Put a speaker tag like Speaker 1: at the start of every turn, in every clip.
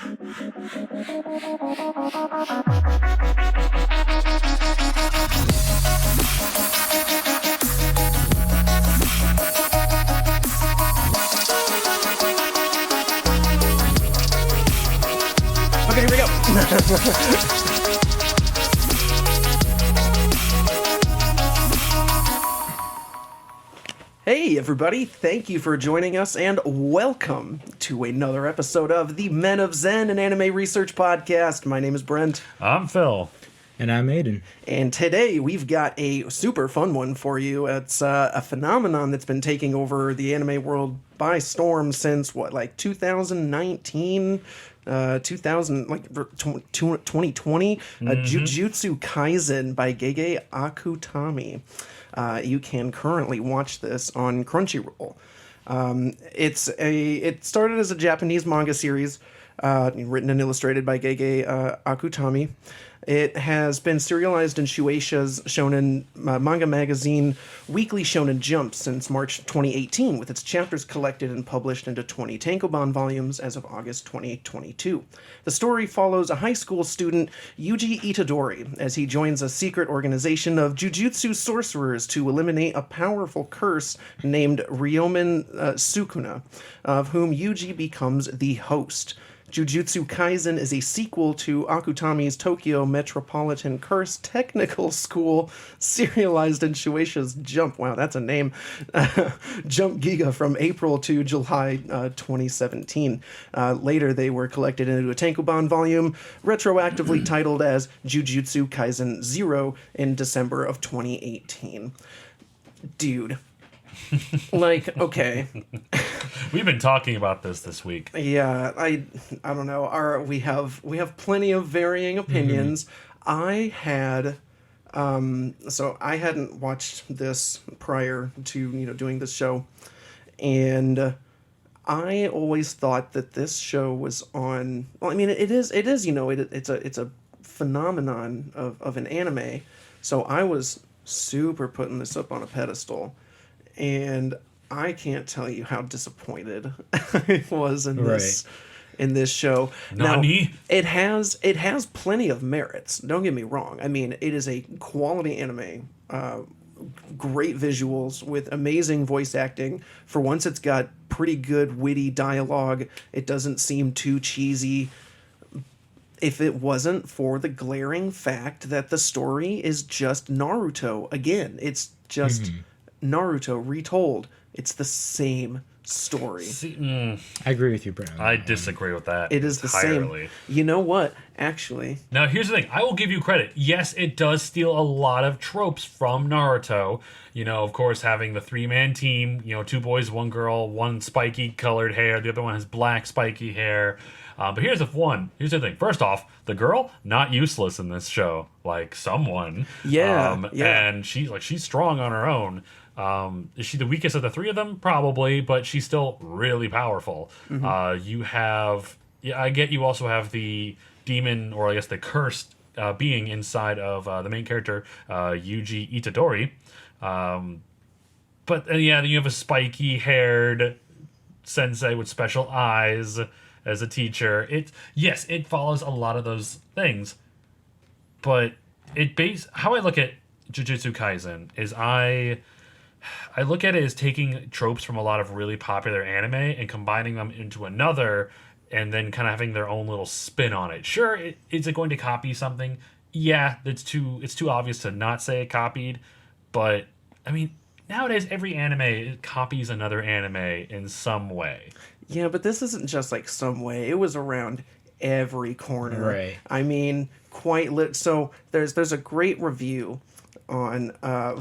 Speaker 1: Okay, here we go. Hey everybody, thank you for joining us and welcome to another episode of the Men of Zen, an anime research podcast. My name is Brent.
Speaker 2: I'm Phil.
Speaker 3: And I'm Aiden.
Speaker 1: And today we've got a super fun one for you. It's a phenomenon that's been taking over the anime world by storm since, 2019? 2020? Jujutsu Kaisen by Gagi Yakutami. You can currently watch this on Crunchyroll. It started as a Japanese manga series, written and illustrated by Gagi Yakutami. It has been serialized in Shueisha's shonen manga magazine Weekly Shonen Jump since March 2018, with its chapters collected and published into 20 tankobon volumes as of August 2022. The story follows a high school student, Yuji Itadori, as he joins a secret organization of jujutsu sorcerers to eliminate a powerful curse named Ryomen Sukuna, of whom Yuji becomes the host. Jujutsu Kaisen is a sequel to Akutami's Tokyo Metropolitan Curse Technical School, serialized in Shueisha's Jump. Wow, that's a name. Jump Giga from April to July 2017. Later, they were collected into a tankobon volume, retroactively titled as Jujutsu Kaisen 0 in December of 2018. Dude. Okay.
Speaker 2: We've been talking about this week.
Speaker 1: Yeah, I don't know. We have plenty of varying opinions. I had so I hadn't watched this prior to doing this show, and I always thought that this show was on. Well, I mean, it's a phenomenon of an anime. So I was super putting this up on a pedestal. And I can't tell you how disappointed I was in this show.
Speaker 2: Nani?
Speaker 1: Now, it has plenty of merits. Don't get me wrong. I mean, it is a quality anime, great visuals with amazing voice acting. For once, it's got pretty good witty dialogue. It doesn't seem too cheesy. If it wasn't for the glaring fact that the story is just Naruto again, it's just. Naruto retold. It's the same story.
Speaker 3: I agree with you, Brent.
Speaker 2: I disagree with that.
Speaker 1: It is
Speaker 2: entirely.
Speaker 1: The same. You know what? Actually.
Speaker 2: Now, here's the thing. I will give you credit. Yes, it does steal a lot of tropes from Naruto. Of course, having the three-man team, 2 boys, 1 girl, 1 spiky colored hair, the other one has black spiky hair. But here's the thing. First off, the girl, not useless in this show. Like, someone.
Speaker 1: Yeah.
Speaker 2: And she's strong on her own. Is she the weakest of the 3 of them? Probably, but she's still really powerful. You also have the demon, or I guess the cursed being inside of the main character, Yuji Itadori. But then you have a spiky-haired sensei with special eyes as a teacher. It follows a lot of those things, but how I look at Jujutsu Kaisen is I look at it as taking tropes from a lot of really popular anime and combining them into another, and then kind of having their own little spin on it. Sure, is it going to copy something? Yeah, it's too obvious to not say it copied, but I mean, nowadays every anime copies another anime in some way.
Speaker 1: Yeah, but this isn't just like some way. It was around every corner.
Speaker 3: Right.
Speaker 1: I mean, so there's a great review on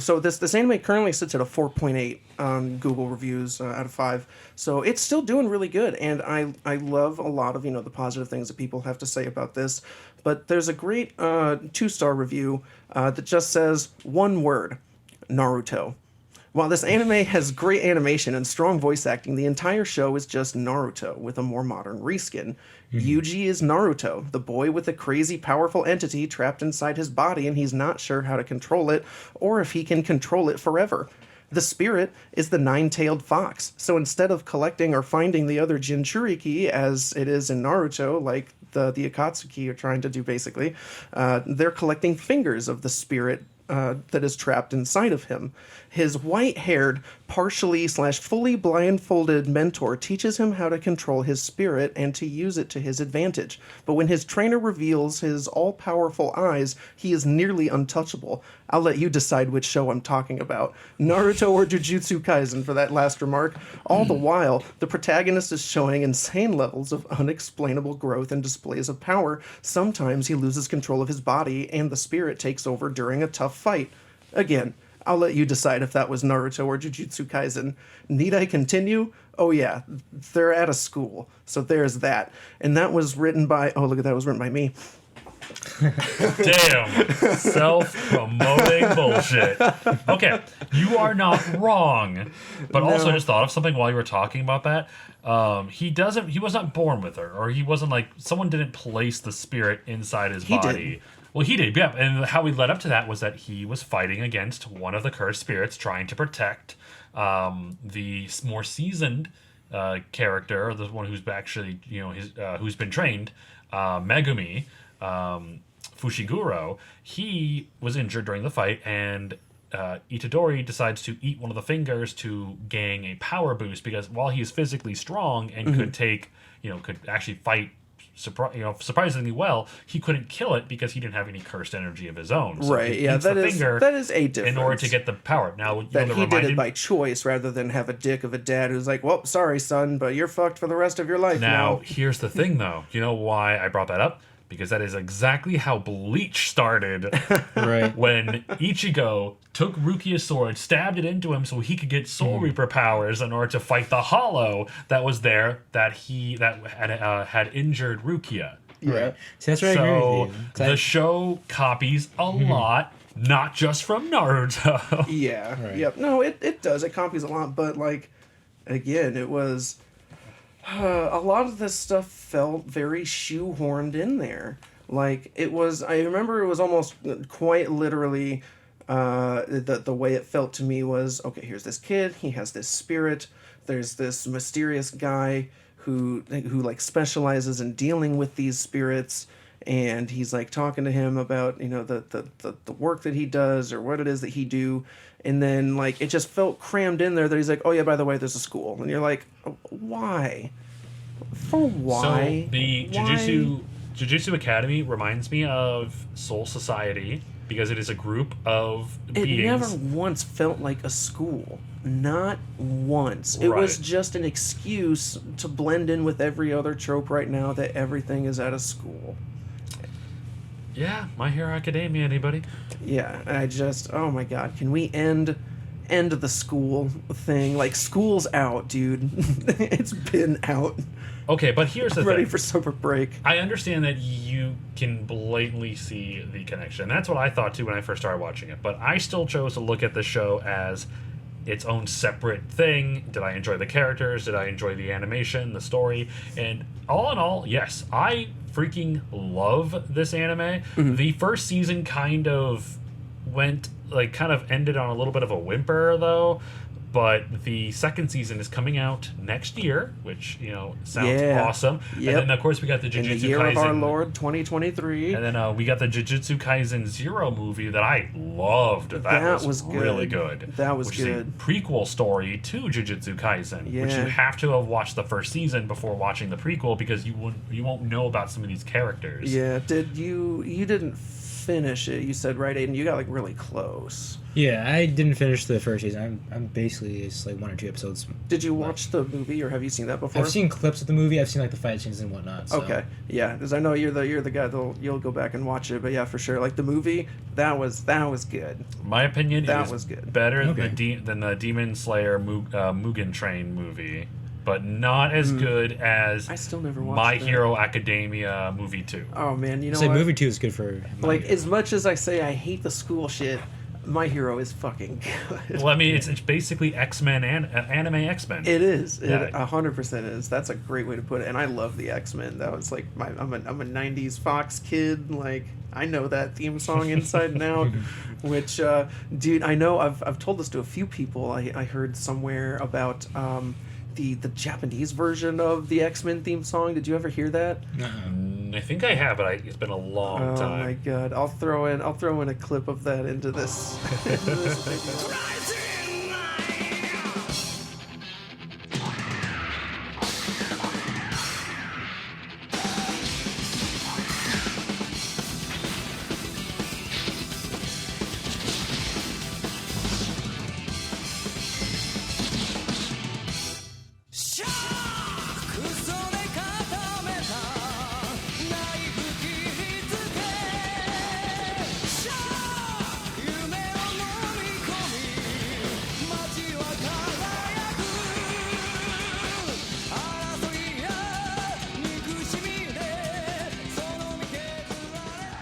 Speaker 1: so this anime currently sits at a 4.8 on Google reviews out of 5, so it's still doing really good, and I love a lot of the positive things that people have to say about this. But there's a great 2-star review that just says one word: Naruto. While this anime has great animation and strong voice acting, the entire show is just Naruto with a more modern reskin. Yuji is Naruto, the boy with a crazy powerful entity trapped inside his body, and he's not sure how to control it or if he can control it forever. The spirit is the nine-tailed fox. So instead of collecting or finding the other Jinchuriki, as it is in Naruto, like the Akatsuki are trying to do basically, they're collecting fingers of the spirit that is trapped inside of him. His white-haired, partially/fully blindfolded mentor teaches him how to control his spirit and to use it to his advantage. But when his trainer reveals his all-powerful eyes, he is nearly untouchable. I'll let you decide which show I'm talking about, Naruto or Jujutsu Kaisen, for that last remark. All the while, the protagonist is showing insane levels of unexplainable growth and displays of power. Sometimes he loses control of his body, and the spirit takes over during a tough fight. Again, I'll let you decide if that was Naruto or Jujutsu Kaisen. Need I continue? Oh yeah, they're at a school, so there's that. And that was written by, oh look at that, it was written by me.
Speaker 2: Damn. Self-promoting bullshit. Okay, you are not wrong. But also, I just thought of something while you were talking about that. He was not born with her, or he wasn't like, someone didn't place the spirit inside his body.
Speaker 1: Did.
Speaker 2: Well, he did, yeah. And how we led up to that was that he was fighting against one of the cursed spirits, trying to protect the more seasoned character, the one who's actually, who's been trained, Megumi Fushiguro. He was injured during the fight, and Itadori decides to eat one of the fingers to gain a power boost, because while he is physically strong and could actually fight surprisingly well, he couldn't kill it because he didn't have any cursed energy of his own. So
Speaker 1: right,
Speaker 2: he
Speaker 1: yeah,
Speaker 2: eats the finger
Speaker 1: that is a difference.
Speaker 2: in order to get the power. Now,
Speaker 1: that he did it by choice rather than have a dick of a dad who's like, well, sorry, son, but you're fucked for the rest of your life now.
Speaker 2: Here's the thing, though. You know why I brought that up? Because that is exactly how Bleach started.
Speaker 3: Right.
Speaker 2: When Ichigo took Rukia's sword, stabbed it into him so he could get Soul Reaper powers in order to fight the Hollow that was there that had injured Rukia.
Speaker 1: Yeah.
Speaker 3: Right. So that's where I agree with you.
Speaker 2: The show copies a lot, not just from Naruto.
Speaker 1: Yeah.
Speaker 3: Right.
Speaker 1: Yep. No, it does. It copies a lot, but like, again, it was a lot of this stuff felt very shoehorned in there. Like, it was, I remember it was almost quite literally, the way it felt to me was, okay, here's this kid, he has this spirit, there's this mysterious guy who like specializes in dealing with these spirits, and he's like talking to him about, the work that he does or what it is that he do, and then like it just felt crammed in there that he's like, oh yeah, by the way, there's a school, and you're like, why? For why?
Speaker 2: So the Jujutsu Academy reminds me of Soul Society because it is a group of beings.
Speaker 1: It never once felt like a school. Not once. It was just an excuse to blend in with every other trope right now that everything is at a school.
Speaker 2: Yeah, My Hero Academia, anybody?
Speaker 1: Yeah, I just, oh my god, can we end the school thing? Like, school's out, dude. It's been out.
Speaker 2: Okay, but here's the thing.
Speaker 1: Ready for summer break.
Speaker 2: I understand that you can blatantly see the connection. That's what I thought too when I first started watching it. But I still chose to look at the show as its own separate thing. Did I enjoy the characters? Did I enjoy the animation, the story? And all in all, yes, I freaking love this anime. Mm-hmm. The first season kind of ended on a little bit of a whimper, though. But the second season is coming out next year, which, sounds awesome. Yep. And then, of course, we got the Jujutsu Kaisen.
Speaker 1: In the year of our Lord, 2023.
Speaker 2: And then we got the Jujutsu Kaisen Zero movie that I loved. That was good. Really good.
Speaker 1: That was
Speaker 2: which
Speaker 1: good.
Speaker 2: Is a prequel story to Jujutsu Kaisen, which you have to have watched the first season before watching the prequel because you won't know about some of these characters.
Speaker 1: Yeah. Did you didn't finish it? You said, right, Aiden? You got like really close.
Speaker 3: Yeah, I didn't finish the first season. I'm basically it's like 1 or 2 episodes.
Speaker 1: Did you watch the movie, or have you seen that before?
Speaker 3: I've seen clips of the movie. I've seen like the fight scenes and whatnot. So.
Speaker 1: Okay, yeah, because I know you're the guy you'll go back and watch it. But yeah, for sure, like the movie, that was good.
Speaker 2: My opinion,
Speaker 1: that was good.
Speaker 2: Better than the Demon Slayer Mugen Train movie, but not as good as
Speaker 1: I still never watched
Speaker 2: My Hero Academia movie 2.
Speaker 1: Oh man, you know
Speaker 3: what?
Speaker 1: Movie
Speaker 3: Movie 2 is good for
Speaker 1: like as much as I say I hate the school shit. My Hero is fucking good.
Speaker 2: Well, I mean, it's basically X-Men and anime X-Men.
Speaker 1: It is.
Speaker 2: Yeah.
Speaker 1: It 100% is. That's a great way to put it. And I love the X-Men. That was like I'm a 90s Fox kid. Like I know that theme song inside and out. Which, dude, I know I've told this to a few people. I heard somewhere about the Japanese version of the X-Men theme song. Did you ever hear that?
Speaker 2: I think I have, but it's been a long time.
Speaker 1: Oh my god! I'll throw in a clip of that into this. Into this video.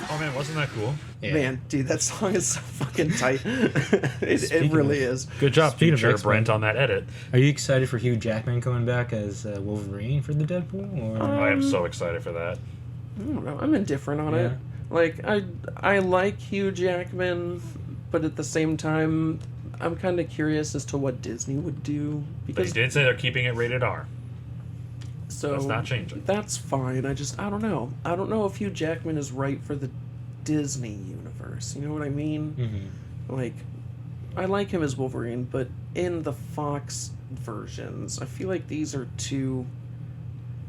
Speaker 2: Oh man, wasn't that cool?
Speaker 3: Yeah.
Speaker 1: Man, dude, that song is so fucking tight. it really is.
Speaker 2: Good job,
Speaker 3: Speaking of
Speaker 2: future
Speaker 3: X-Men.
Speaker 2: Brent, on that edit.
Speaker 3: Are you excited for Hugh Jackman coming back as Wolverine for the Deadpool? Or
Speaker 2: I am so excited for that.
Speaker 1: I don't know. I'm indifferent on
Speaker 3: Yeah.
Speaker 1: it. Like I like Hugh Jackman, but at the same time, I'm kind of curious as to what Disney would do
Speaker 2: They
Speaker 1: because
Speaker 2: did say they're keeping it rated R.
Speaker 1: so
Speaker 2: That's not changing.
Speaker 1: That's fine. I don't know. I don't know if Hugh Jackman is right for the Disney universe. You know what I mean?
Speaker 3: Mhm.
Speaker 1: Like, I like him as Wolverine, but in the Fox versions, I feel like these are too.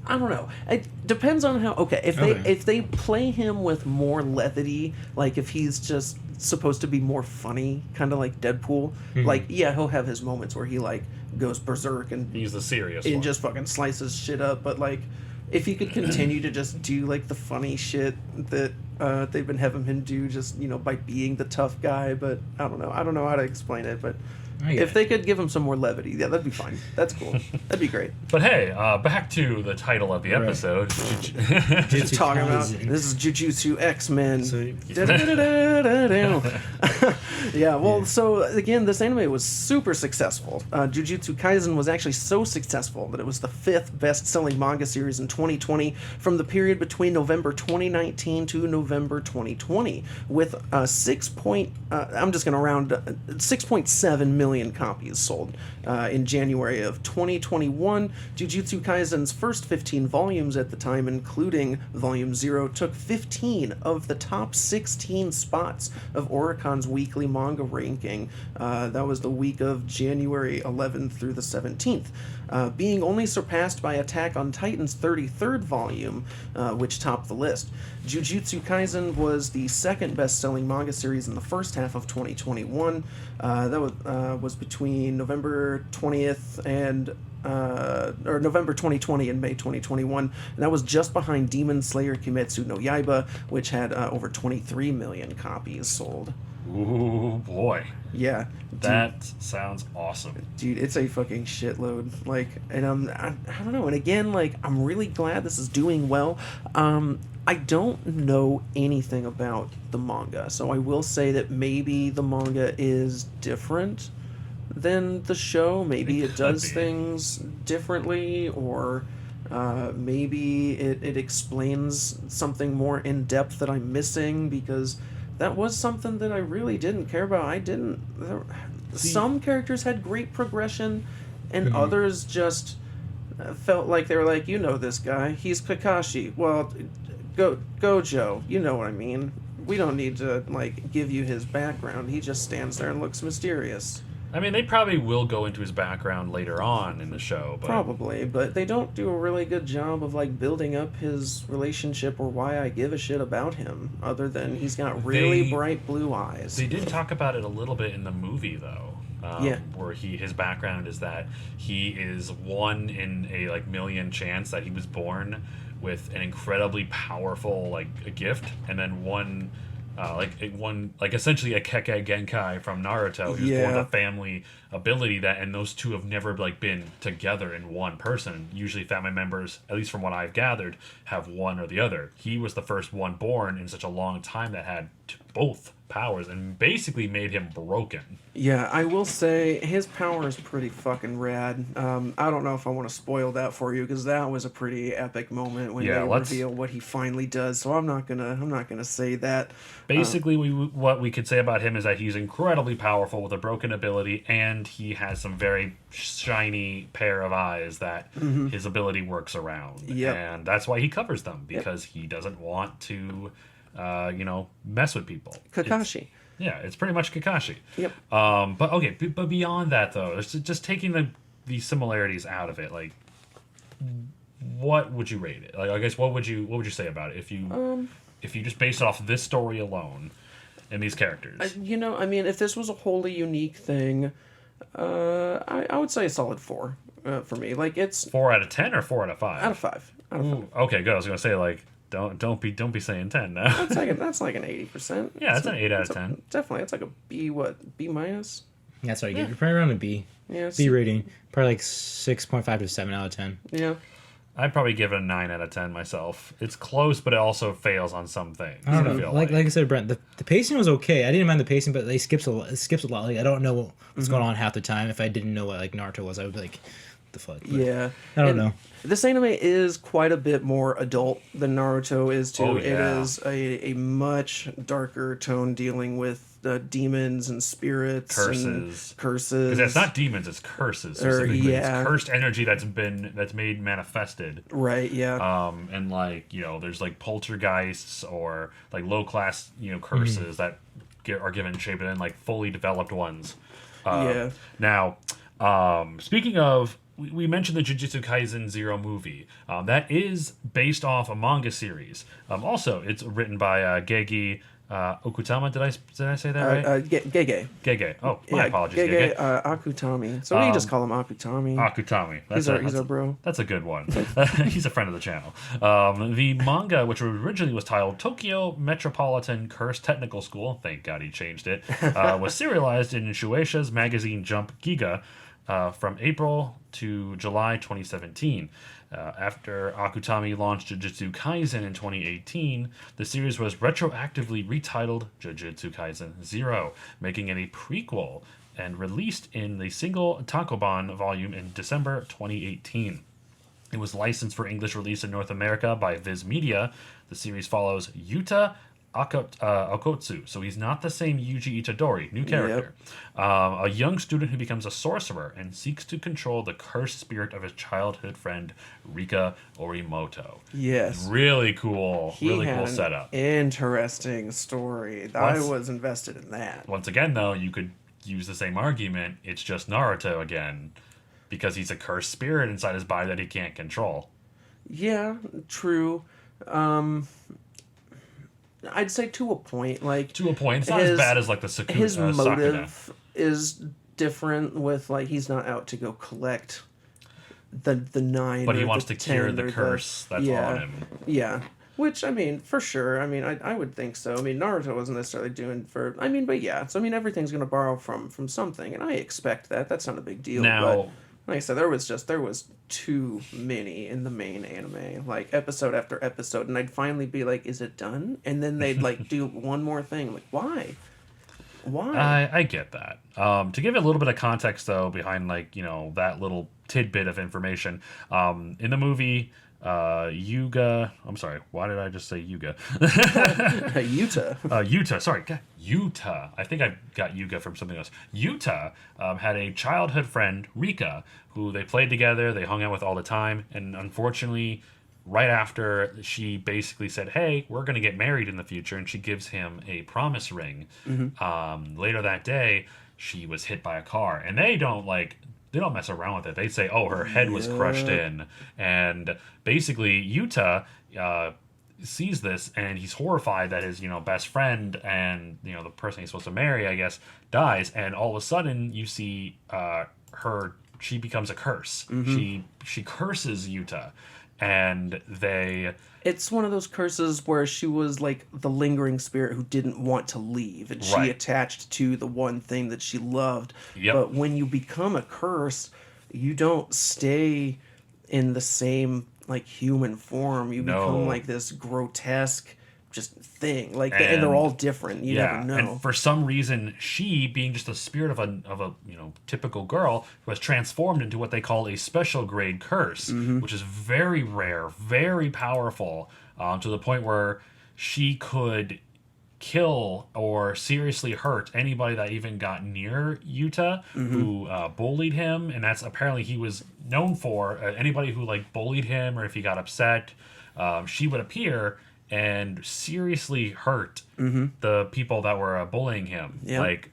Speaker 1: I don't know. It depends on how. Okay, if they play him with more levity, like if he's just supposed to be more funny, kind of like Deadpool, like yeah, he'll have his moments where he like goes berserk and
Speaker 2: He's the serious one.
Speaker 1: just fucking slices shit up. But like, if he could continue to just do like the funny shit that they've been having him do, just by being the tough guy. But I don't know how to explain it. But if they could give him some more levity, yeah, that'd be fine. That's cool. That'd be great.
Speaker 2: But hey, back to the title of the
Speaker 3: Right.
Speaker 2: episode.
Speaker 1: Just talking about
Speaker 3: Kaisen.
Speaker 1: this is Jujutsu X-Men.
Speaker 3: So-
Speaker 1: Yeah, well, so again, this anime was super successful. Jujutsu Kaisen was actually so successful that it was the 5th best-selling manga series in 2020 from the period between November 2019 to November 2020, with I'm just going to round 6.7 million copies sold. In January of 2021, Jujutsu Kaisen's first 15 volumes at the time, including Volume 0, took 15 of the top 16 spots of Oricon's weekly manga ranking. That was the week of January 11th through the 17th, being only surpassed by Attack on Titan's 33rd volume, which topped the list. Jujutsu Kaisen was the second best-selling manga series in the first half of 2021. That was between November 20th and or November 2020 and May 2021, and that was just behind Demon Slayer Kimetsu no Yaiba, which had over 23 million copies sold.
Speaker 2: Ooh, boy.
Speaker 1: Yeah,
Speaker 2: That sounds awesome.
Speaker 1: dude, it's a fucking shitload. Like, and I don't know. And again, like, I'm really glad this is doing well. I don't know anything about the manga, so I will say that maybe the manga is different than the show. Maybe it does
Speaker 2: be.
Speaker 1: things differently, or maybe it explains something more in depth that I'm missing, because that was something that I really didn't care about. Some characters had great progression, and others just felt like they were like, this guy, he's Kakashi. Well, Gojo, you know what I mean. We don't need to give you his background. He just stands there and looks mysterious.
Speaker 2: I mean, they probably will go into his background later on in the show, but
Speaker 1: Probably, but they don't do a really good job of building up his relationship or why I give a shit about him, other than he's got really bright blue eyes.
Speaker 2: they did talk about it a little bit in the movie, though.
Speaker 1: Yeah.
Speaker 2: Where his background is that he is one in a million chance that he was born with an incredibly powerful a gift, and then one essentially a Kekkei Genkai from Naruto, who's born with a family ability and those two have never been together in one person. Usually family members, at least from what I've gathered, have one or the other. He was the first one born in such a long time that had both powers and basically made him broken.
Speaker 1: Yeah, I will say his power is pretty fucking rad. I don't know if I want to spoil that for you because that was a pretty epic moment when they reveal what he finally does. So I'm not gonna say that.
Speaker 2: Basically, what we could say about him is that he's incredibly powerful with a broken ability, and he has some very shiny pair of eyes that his ability works around.
Speaker 1: Yep.
Speaker 2: And that's why he covers them, because he doesn't want to, mess with people.
Speaker 1: Kakashi.
Speaker 2: It's pretty much Kakashi.
Speaker 1: Yep.
Speaker 2: But beyond that, though, it's just taking the similarities out of it, like, what would you rate it? Like, I guess what would you say about it if you just base it off this story alone and these characters?
Speaker 1: If this was a wholly unique thing, I would say a solid 4 for me. Like, it's
Speaker 2: 4 out of 10 or 4 out of 5?
Speaker 1: Out of 5.
Speaker 2: Ooh, okay, good. I was gonna say, like, don't be saying 10 now.
Speaker 1: That's like an 80%.
Speaker 2: Yeah, that's an 8 out of 10.
Speaker 1: Definitely, it's like a B minus.
Speaker 3: That's what you get. You're probably around a B.
Speaker 1: Yeah.
Speaker 3: B rating. Probably like 6.5 to 7 out of 10.
Speaker 1: Yeah.
Speaker 2: I'd probably give it a 9 out of 10 myself. It's close, but it also fails on some things.
Speaker 3: I don't know. Like I said, Brent, the pacing was okay. I didn't mind the pacing, but it skips a lot. Like, I don't know what's going on half the time. If I didn't know what like Naruto was, I would be like, what the fuck? But
Speaker 1: yeah.
Speaker 3: I don't know.
Speaker 1: This anime is quite a bit more adult than Naruto is too.
Speaker 2: Oh, yeah.
Speaker 1: It is a much darker tone dealing with demons and spirits,
Speaker 2: curses.
Speaker 1: Because
Speaker 2: it's not demons, it's curses. Specifically. It's cursed energy that's made manifested.
Speaker 1: Right. Yeah.
Speaker 2: And like, there's like poltergeists or like low class curses that are given shape, and then like fully developed ones. Now, speaking of, we mentioned the Jujutsu Kaisen Zero movie. That is based off a manga series. Also, it's written by Gagi Okutama. Did I say that right? Gege. Oh, my apologies.
Speaker 1: Gege Akutami. So we can just call him Akutami.
Speaker 2: Akutami.
Speaker 1: He's our bro.
Speaker 2: That's a good one. He's a friend of the channel. The manga, which originally was titled Tokyo Metropolitan Curse Technical School, thank God he changed it, was serialized in Shueisha's magazine Jump Giga from April to July 2017. After Akutami launched Jujutsu Kaisen in 2018, the series was retroactively retitled Jujutsu Kaisen 0, making it a prequel and released in the single tankobon volume in December 2018. It was licensed for English release in North America by Viz Media. The series follows Yuta Okotsu, so he's not the same Yuji Itadori, new character. A young student who becomes a sorcerer and seeks to control the cursed spirit of his childhood friend Rika Orimoto.
Speaker 1: Yes.
Speaker 2: Really cool. Really cool setup.
Speaker 1: Interesting story. I was invested in that.
Speaker 2: Once again, though, you could use the same argument. It's just Naruto again, because he's a cursed spirit inside his body that he can't control.
Speaker 1: Yeah, true. I'd say to a point.
Speaker 2: To a point. It's not as bad as like the Sakuna.
Speaker 1: His motive is different with like he's not out to go collect the 9.
Speaker 2: But he wants to cure the curse that's on him.
Speaker 1: Yeah. Which, for sure. I would think so. Naruto wasn't necessarily doing but yeah. So, everything's going to borrow from something, and I expect that. That's not a big deal.
Speaker 2: Now,
Speaker 1: but like I said, there was too many in the main anime, like episode after episode, and I'd finally be like, "Is it done?" And then they'd like do one more thing. I'm like, why?
Speaker 2: I get that. To give it a little bit of context, though, behind that little tidbit of information, in the movie, Yuga. I'm sorry. Why did I just say Yuga?
Speaker 1: Yuta.
Speaker 2: Yuta. Sorry, Yuta. I think I got Yuga from something else. Yuta had a childhood friend, Rika, who they played together. They hung out with all the time, and unfortunately, right after she basically said, "Hey, we're going to get married in the future," and she gives him a promise ring. Mm-hmm. Later that day, she was hit by a car, and they don't mess around with it. They say, "Oh, her head was crushed in," and basically Yuta sees this, and he's horrified that his best friend and the person he's supposed to marry, I guess, dies, and all of a sudden you see her. She becomes a curse. Mm-hmm. She curses Yuta. And
Speaker 1: it's one of those curses where she was like the lingering spirit who didn't want to leave, and she attached to the one thing that she loved.
Speaker 2: Yep.
Speaker 1: But when you become a curse, you don't stay in the same like human form. You become like this grotesque just thing. Like, and they're all different. You never know.
Speaker 2: And for some reason, she, being just the spirit of a typical girl, was transformed into what they call a special grade curse, which is very rare, very powerful, to the point where she could kill or seriously hurt anybody that even got near Yuta, who bullied him. And that's apparently he was known for. Anybody who like bullied him, or if he got upset, she would appear and seriously hurt the people that were bullying him, like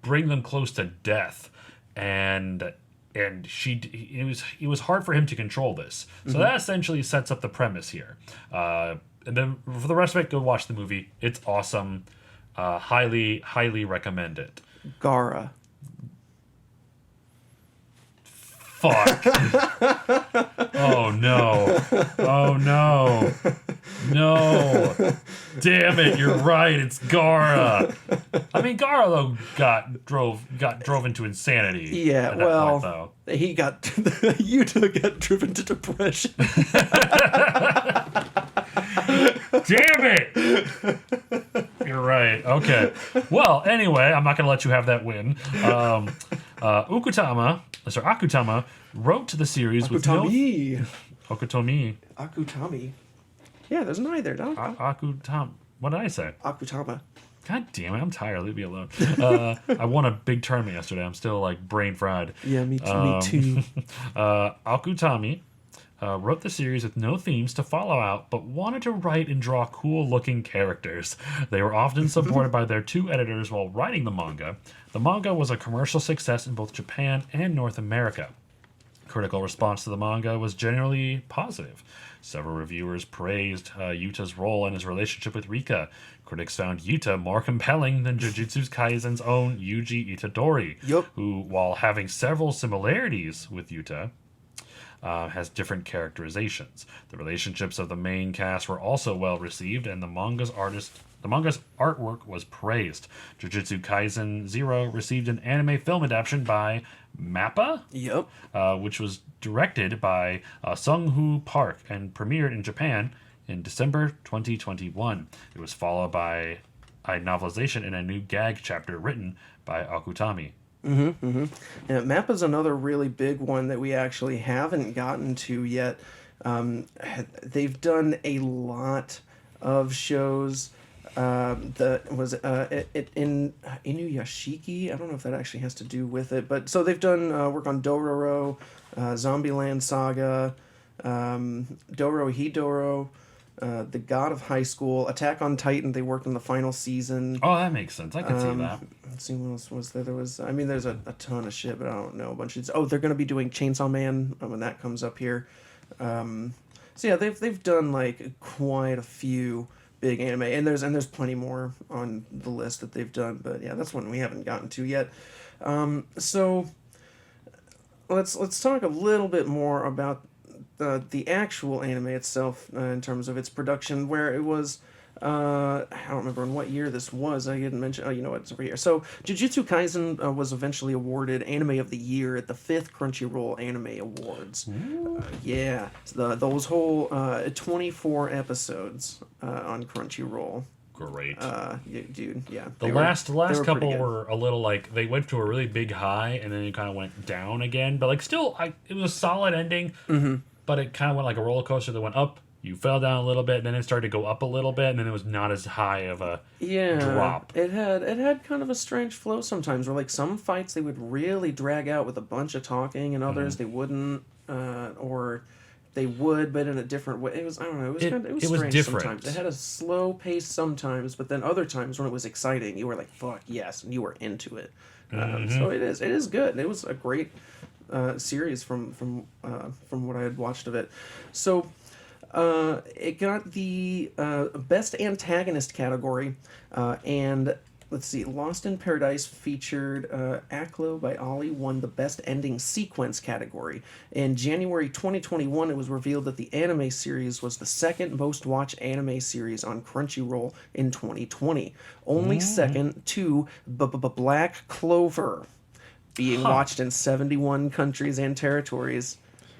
Speaker 2: bring them close to death. And it was hard for him to control this. So that essentially sets up the premise here. And then for the rest of it, go watch the movie. It's awesome. Highly, highly recommend it.
Speaker 1: Gara.
Speaker 2: Fuck. Oh no. Oh no. No. Damn it, you're right, it's Gara. I mean, Gara though drove into insanity.
Speaker 1: Yeah,
Speaker 2: at that
Speaker 1: well,
Speaker 2: point, though.
Speaker 1: He got Yuta got driven to depression.
Speaker 2: Damn it! You're right. Okay. Well, anyway, I'm not going to let you have that win. Akutama wrote to the series with no... Akutami.
Speaker 1: Akutami. Yeah, there's an I there, don't
Speaker 2: Akutam. What did I say?
Speaker 1: Akutama.
Speaker 2: God damn it, I'm tired. Leave me alone. I won a big tournament yesterday. I'm still, like, brain fried.
Speaker 1: Yeah, me too.
Speaker 2: Akutami wrote the series with no themes to follow out, but wanted to write and draw cool-looking characters. They were often supported by their two editors while writing the manga. The manga was a commercial success in both Japan and North America. Critical response to the manga was generally positive. Several reviewers praised Yuta's role and his relationship with Rika. Critics found Yuta more compelling than Jujutsu Kaisen's own Yuji Itadori, who, while having several similarities with Yuta, has different characterizations. The relationships of the main cast were also well received, and the manga's artwork was praised. Jujutsu Kaisen 0 received an anime film adaptation by MAPPA, which was directed by Sung-Hoo Park and premiered in Japan in December 2021. It was followed by a novelization in a new gag chapter written by Akutami.
Speaker 1: Yeah, MAPPA's another really big one that we actually haven't gotten to yet. They've done a lot of shows. That was in Inuyashiki. I don't know if that actually has to do with it, but so they've done work on Dororo, Zombieland Saga, Dorohedoro, The God of High School, Attack on Titan. They worked on the final season.
Speaker 2: Oh, that makes sense. I can see that.
Speaker 1: Let's see what else was there. There's a ton of shit, but I don't know a bunch of. They're gonna be doing Chainsaw Man when that comes up here. So yeah, they've done like quite a few big anime, and there's plenty more on the list that they've done, but yeah, that's one we haven't gotten to yet. So let's talk a little bit more about the actual anime itself in terms of its production, where it was. I don't remember in what year this was. I didn't mention. Oh, you know what? It's over here. So, Jujutsu Kaisen was eventually awarded Anime of the Year at the 5th Crunchyroll Anime Awards. Yeah, those whole 24 episodes on Crunchyroll.
Speaker 2: Great.
Speaker 1: Dude, yeah.
Speaker 2: The last couple were a little like they went to a really big high and then it kind of went down again. But like still, it was a solid ending. But it kind of went like a roller coaster that went up. You fell down a little bit, and then it started to go up a little bit, and then it was not as high of a drop.
Speaker 1: It had kind of a strange flow sometimes, where like some fights they would really drag out with a bunch of talking, and others they wouldn't, or they would, but in a different way. It was I don't know. It was strange
Speaker 2: different.
Speaker 1: Sometimes. It had a slow pace sometimes, but then other times when it was exciting, you were like, "Fuck yes," and you were into it. So it is good. It was a great series from what I had watched of it. So. It got the Best Antagonist category, and let's see, Lost in Paradise featured Aklo by Ollie won the Best Ending Sequence category. In January 2021, it was revealed that the anime series was the second most watched anime series on Crunchyroll in 2020, only second to Black Clover, being watched in 71 countries and territories.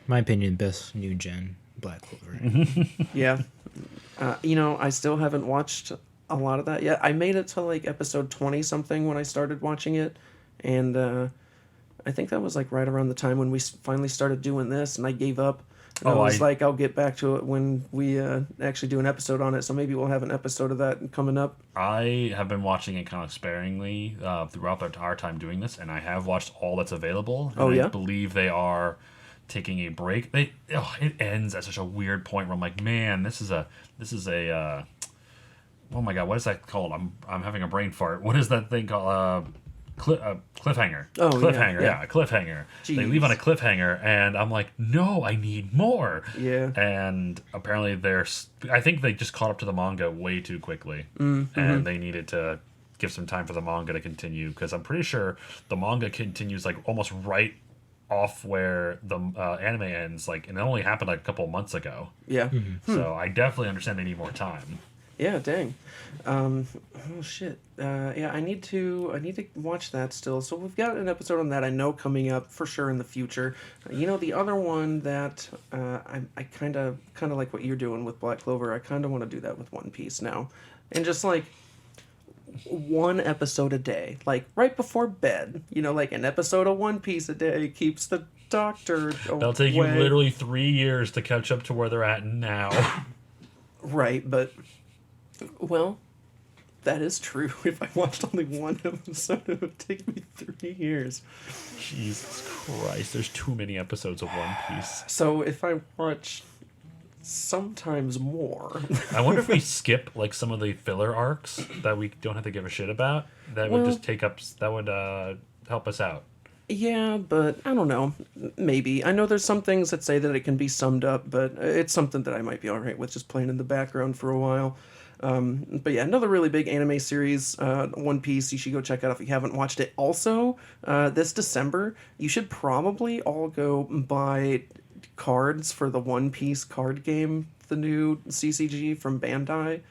Speaker 3: My opinion, best new gen Black Clover.
Speaker 1: Yeah. I still haven't watched a lot of that yet. I made it to like episode 20 something when I started watching it, and I think that was like right around the time when we finally started doing this, and I gave up. And I was like, I'll get back to it when we actually do an episode on it. So maybe we'll have an episode of that coming up.
Speaker 2: I have been watching it kind of sparingly throughout our time doing this, and I have watched all that's available. And I believe they are taking a break. It ends at such a weird point where I'm like, man, this is a oh my god, what is that called? I'm having a brain fart. What is that thing called? Cliffhanger.
Speaker 1: Oh,
Speaker 2: cliffhanger. Yeah, a cliffhanger.
Speaker 1: Jeez.
Speaker 2: They leave on a cliffhanger, and I'm like, no, I need more.
Speaker 1: Yeah.
Speaker 2: And apparently I think they just caught up to the manga way too quickly, and they needed to give some time for the manga to continue, because I'm pretty sure the manga continues like almost right off where the anime ends, like, and it only happened like a couple of months ago.
Speaker 1: Yeah.
Speaker 2: So I definitely understand they need more time.
Speaker 1: Yeah, dang. Oh shit. Yeah, I need to watch that still. So we've got an episode on that I know coming up for sure in the future. The other one that I kind of like what you're doing with Black Clover. I kind of want to do that with One Piece now, and just like one episode a day, like right before bed. Like an episode of One Piece a day keeps the doctor away.
Speaker 2: That'll take you literally 3 years to catch up to where they're at now.
Speaker 1: Right, but. Well, that is true. If I watched only one episode, it would take me 3 years.
Speaker 2: Jesus Christ, there's too many episodes of One Piece.
Speaker 1: So if I watch sometimes more...
Speaker 2: I wonder if we skip like some of the filler arcs that we don't have to give a shit about. That would just help us out.
Speaker 1: Yeah, but I don't know. Maybe. I know there's some things that say that it can be summed up, but it's something that I might be alright with just playing in the background for a while. But yeah, another really big anime series, One Piece. You should go check out if you haven't watched it. Also, this December, you should probably all go buy cards for the One Piece card game, the new CCG from Bandai.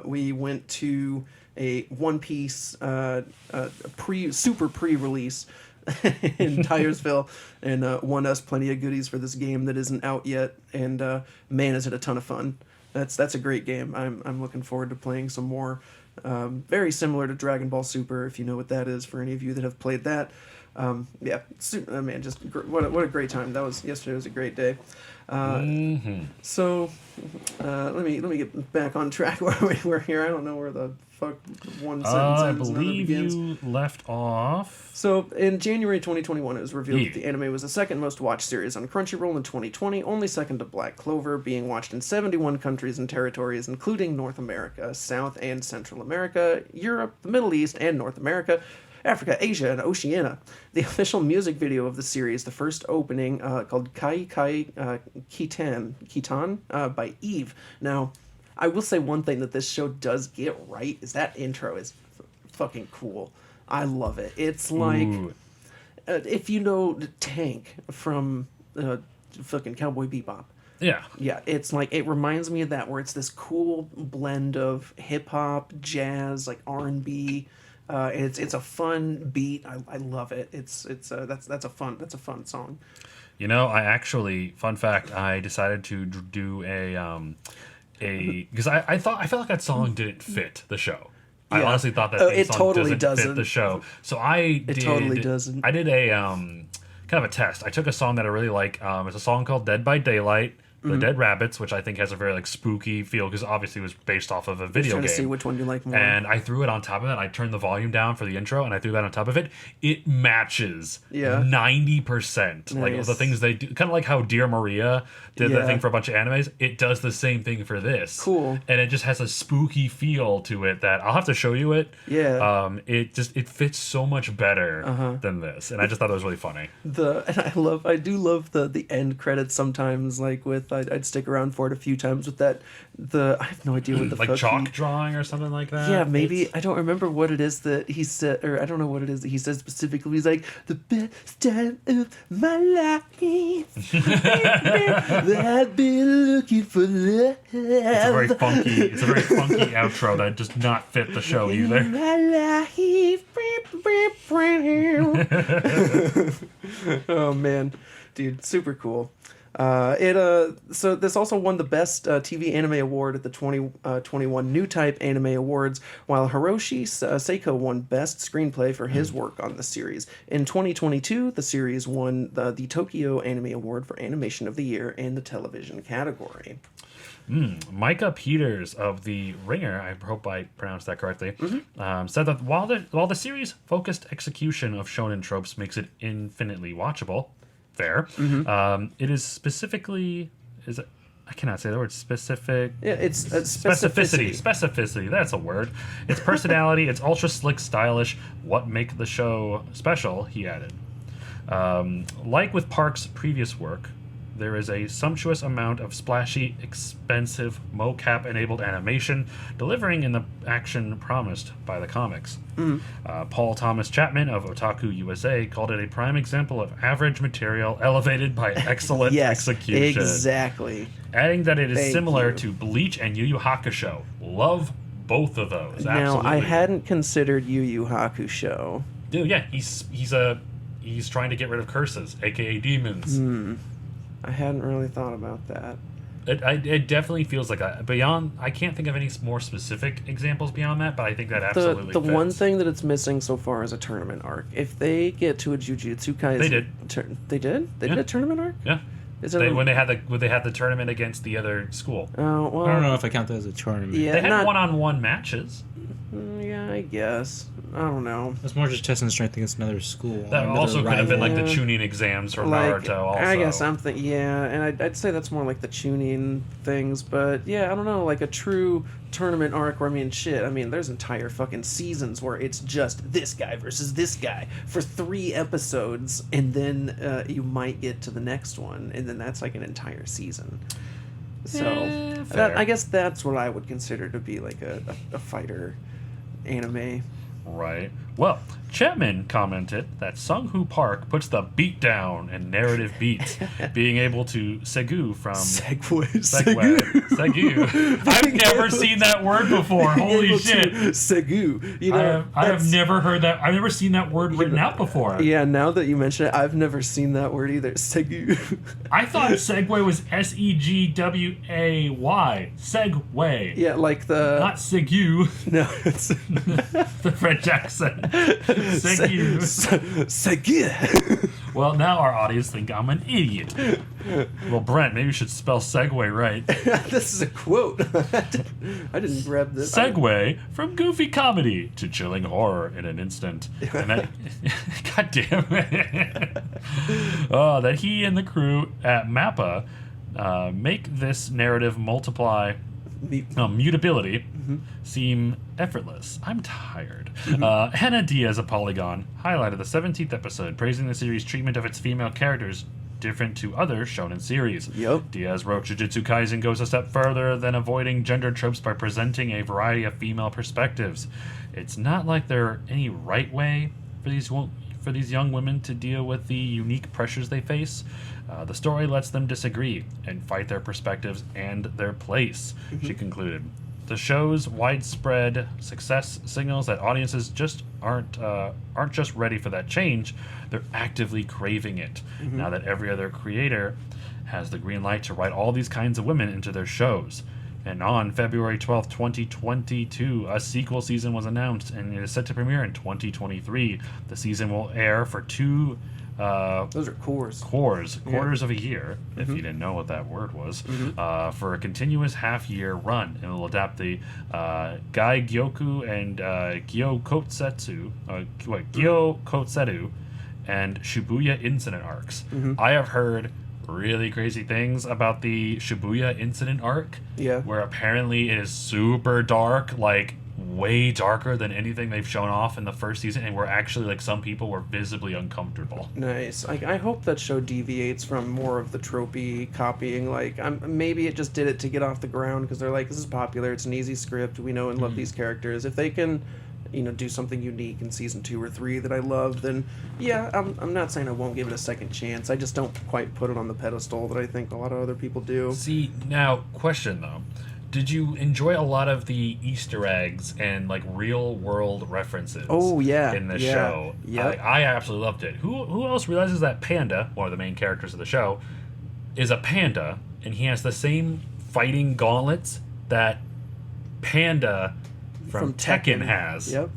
Speaker 1: We went to a One Piece super pre-release in Tyersville, and won us plenty of goodies for this game that isn't out yet. And man, is it a ton of fun. That's a great game. I'm looking forward to playing some more. Very similar to Dragon Ball Super, if you know what that is, for any of you that have played that. Man, just what a great time. Yesterday was a great day. So let me get back on track where we were here. I don't know where the fuck one sentence
Speaker 2: I
Speaker 1: ends and another
Speaker 2: believe
Speaker 1: begins.
Speaker 2: you left off.
Speaker 1: So in January 2021, it was revealed that the anime was the second most watched series on Crunchyroll in 2020, only second to Black Clover, being watched in 71 countries and territories, including North America, South and Central America, Europe, the Middle East, and North America, Africa, Asia, and Oceania. The official music video of the series, the first opening, called Kai Kitan by Eve. Now, I will say one thing that this show does get right is that intro is fucking cool. I love it. It's like, if you know Tank from fucking Cowboy Bebop.
Speaker 2: Yeah.
Speaker 1: Yeah, it's like, it reminds me of that, where it's this cool blend of hip-hop, jazz, like R&B. It's a fun beat. I love it. That's a fun song.
Speaker 2: I actually, fun fact, I decided to do because I felt like that song didn't fit the show. I honestly thought that
Speaker 1: it
Speaker 2: song
Speaker 1: totally
Speaker 2: doesn't fit the show. So
Speaker 1: totally doesn't.
Speaker 2: I did a kind of a test. I took a song that I really like. It's a song called "Dead by Daylight." The Dead Rabbits, which I think has a very like spooky feel, because obviously it was based off of a video
Speaker 1: trying
Speaker 2: game.
Speaker 1: To see which one you like more.
Speaker 2: And I threw it on top of it. I turned the volume down for the intro, and I threw that on top of it. It matches 90%. Like
Speaker 1: Nice.
Speaker 2: the things they do, kind of like how Dear Maria did that thing for a bunch of animes. It does the same thing for this.
Speaker 1: Cool.
Speaker 2: And it just has a spooky feel to it that I'll have to show you it.
Speaker 1: Yeah.
Speaker 2: It fits so much better than this, and I just thought it was really funny.
Speaker 1: I do love the end credits sometimes. Like I'd stick around for it a few times with that. I have no idea what the
Speaker 2: like
Speaker 1: fuck
Speaker 2: chalk drawing or something like that.
Speaker 1: Yeah, maybe. I don't remember what it is that he said, or I don't know what it is that he said specifically. He's like, the best time of my life. I've been looking for love.
Speaker 2: It's a very funky outro that does not fit the show either.
Speaker 1: My life. Oh man, dude, super cool. So this also won the Best TV Anime Award at the 2021 New Type Anime Awards, while Hiroshi Seiko won Best Screenplay for his work on the series. In 2022, the series won the Tokyo Anime Award for Animation of the Year in the television category.
Speaker 2: Micah Peters of The Ringer, I hope I pronounced that correctly, said that while the series' focused execution of shonen tropes makes it infinitely watchable, fair, it is specifically... I cannot say the word specific.
Speaker 1: Yeah, it's
Speaker 2: specificity. Specificity, that's a word. Its personality, its ultra slick, stylish, what make the show special, he added. Like with Park's previous work, there is a sumptuous amount of splashy, expensive, mocap-enabled animation, delivering in the action promised by the comics. Paul Thomas Chapman of Otaku USA called it a prime example of average material elevated by excellent execution.
Speaker 1: Exactly.
Speaker 2: Adding that it is similar to Bleach and Yu Yu Hakusho. Love both of those.
Speaker 1: Now,
Speaker 2: absolutely.
Speaker 1: I hadn't considered Yu Yu Hakusho.
Speaker 2: Dude, yeah, he's trying to get rid of curses, aka demons.
Speaker 1: I hadn't really thought about that.
Speaker 2: It definitely feels like beyond. I can't think of any more specific examples beyond that, but I think that absolutely
Speaker 1: The
Speaker 2: fits.
Speaker 1: one thing that it's missing so far is a tournament arc. If they get to a Jujutsu Kaisen,
Speaker 2: They did.
Speaker 1: They did. They did a tournament arc.
Speaker 2: Yeah.
Speaker 1: Is it
Speaker 2: When they had the tournament against the other school.
Speaker 1: Oh well.
Speaker 3: I don't know if I count that as a tournament.
Speaker 1: Yeah,
Speaker 2: They had one-on-one matches.
Speaker 1: Yeah, I guess. I don't know.
Speaker 3: It's more just testing strength against another school.
Speaker 2: That
Speaker 3: another
Speaker 2: also could have been like the
Speaker 1: rival.
Speaker 2: tuning exams for
Speaker 1: Like,
Speaker 2: Naruto. Also,
Speaker 1: I guess I'm thinking, and I'd say that's more like the tuning things, but yeah, I don't know, like a true tournament arc where, there's entire fucking seasons where it's just this guy versus this guy for 3 episodes, and then you might get to the next one, and then that's like an entire season. So,
Speaker 2: fair.
Speaker 1: I guess that's what I would consider to be like a fighter anime.
Speaker 2: Right. Well, Chapman commented that Sung-Hoo Park puts the beat down in narrative beats, being able to segu from...
Speaker 1: Segue.
Speaker 2: Segu. I've never seen that word before. Holy shit.
Speaker 1: Segu. You know,
Speaker 2: I have never heard that. I've never seen that word written out before.
Speaker 1: Yeah, now that you mention it, I've never seen that word either. Segu.
Speaker 2: I thought segue was Segway. Segway.
Speaker 1: Yeah, like the...
Speaker 2: Not segu.
Speaker 1: No, it's...
Speaker 2: The French accent. Segu.
Speaker 1: Segu.
Speaker 2: Well, now our audience think I'm an idiot. Well, Brent, maybe you should spell segue right.
Speaker 1: This is a quote. I didn't grab this.
Speaker 2: Segue from goofy comedy to chilling horror in an instant. And that, God damn it. Oh, that he and the crew at MAPPA make this narrative mutability seem effortless. I'm tired. Hannah Diaz of Polygon highlighted the 17th episode, praising the series' treatment of its female characters different to other shonen series.
Speaker 1: Yep.
Speaker 2: Diaz wrote, Jujutsu Kaisen goes a step further than avoiding gender tropes by presenting a variety of female perspectives. It's not like there are any right way for these young women to deal with the unique pressures they face. The story lets them disagree and fight their perspectives and their place, she concluded. The show's widespread success signals that audiences just aren't just ready for that change, they're actively craving it. Now that every other creator has the green light to write all these kinds of women into their shows. And on February 12th, 2022, a sequel season was announced, and it is set to premiere in 2023. The season will air for 2...
Speaker 1: those are cores.
Speaker 2: Quarters of a year, if you didn't know what that word was, for a continuous half-year run. And it will adapt the Gai Gyoku and Gyokotseru and Shibuya Incident arcs. I have heard really crazy things about the Shibuya Incident arc, where apparently it is super dark, like way darker than anything they've shown off in the first season, and where actually like some people were visibly uncomfortable.
Speaker 1: Nice. I hope that show deviates from more of the tropey copying. Like, maybe it just did it to get off the ground because they're like, this is popular, it's an easy script, we know and love these characters. If they can, do something unique in season 2 or 3 that I love, then yeah, I'm not saying I won't give it a second chance. I just don't quite put it on the pedestal that I think a lot of other people do.
Speaker 2: See, now, question though. Did you enjoy a lot of the Easter eggs and like real world references?
Speaker 1: Oh yeah,
Speaker 2: in the show.
Speaker 1: Yeah,
Speaker 2: I absolutely loved it. Who else realizes that Panda, one of the main characters of the show, is a panda, and he has the same fighting gauntlets that Panda from Tekken has.
Speaker 1: Yep.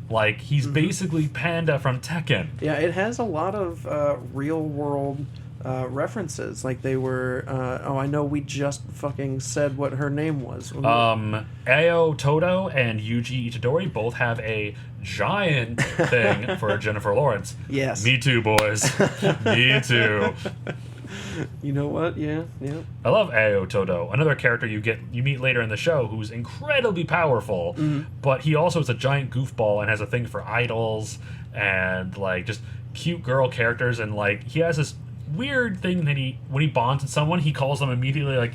Speaker 2: Like, he's basically Panda from Tekken.
Speaker 1: Yeah, it has a lot of real world references. Like they were. I know we just fucking said what her name was.
Speaker 2: Ayo Todo and Yuji Itadori both have a giant thing for Jennifer Lawrence.
Speaker 1: Yes.
Speaker 2: Me too, boys. Me too.
Speaker 1: You know what? Yeah.
Speaker 2: I love Ayo Todo, another character you meet later in the show who's incredibly powerful, but he also is a giant goofball and has a thing for idols and like just cute girl characters, and like he has this weird thing that when he bonds with someone, he calls them immediately like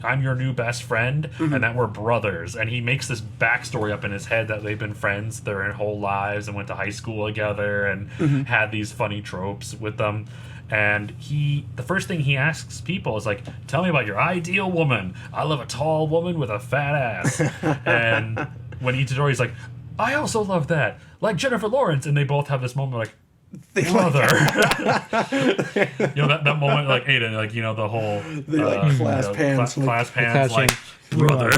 Speaker 2: I'm your new best friend, and that we're brothers, and he makes this backstory up in his head that they've been friends their whole lives and went to high school together and had these funny tropes with them. And the first thing he asks people is like, tell me about your ideal woman. I love a tall woman with a fat ass. And when Itadori's like, I also love that, like Jennifer Lawrence, and they both have this moment like, brother. You know, that moment like Aiden, like, you know, the whole
Speaker 1: clasp hands,
Speaker 2: clasp hands, like brother.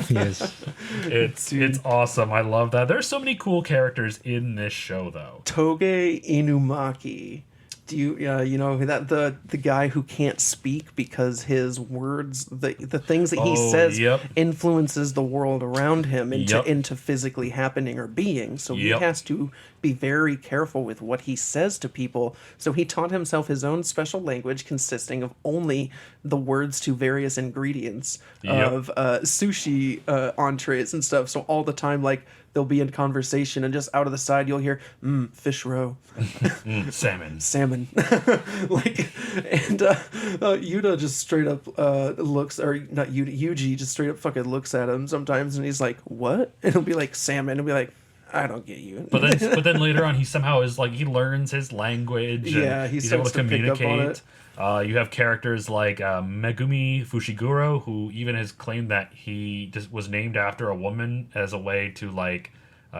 Speaker 3: Yes.
Speaker 2: It's awesome. I love that. There's so many cool characters in this show, though.
Speaker 1: Toge Inumaki. Do you know that the guy who can't speak because his words, the things that he says influences the world around him into physically happening or being. So he has to be very careful with what he says to people. So he taught himself his own special language consisting of only the words to various ingredients of sushi entrees and stuff. So all the time, like, they'll be in conversation and just out of the side you'll hear fish roe, salmon like, and Yuta just straight up looks, or not Yuji just straight up fucking looks at him sometimes and he's like, what? And he'll be like, salmon, and he'll be like, I don't get you.
Speaker 2: But then later on he somehow is like, he learns his language, and he's able to communicate. You have characters like Megumi Fushiguro, who even has claimed that he just was named after a woman as a way to like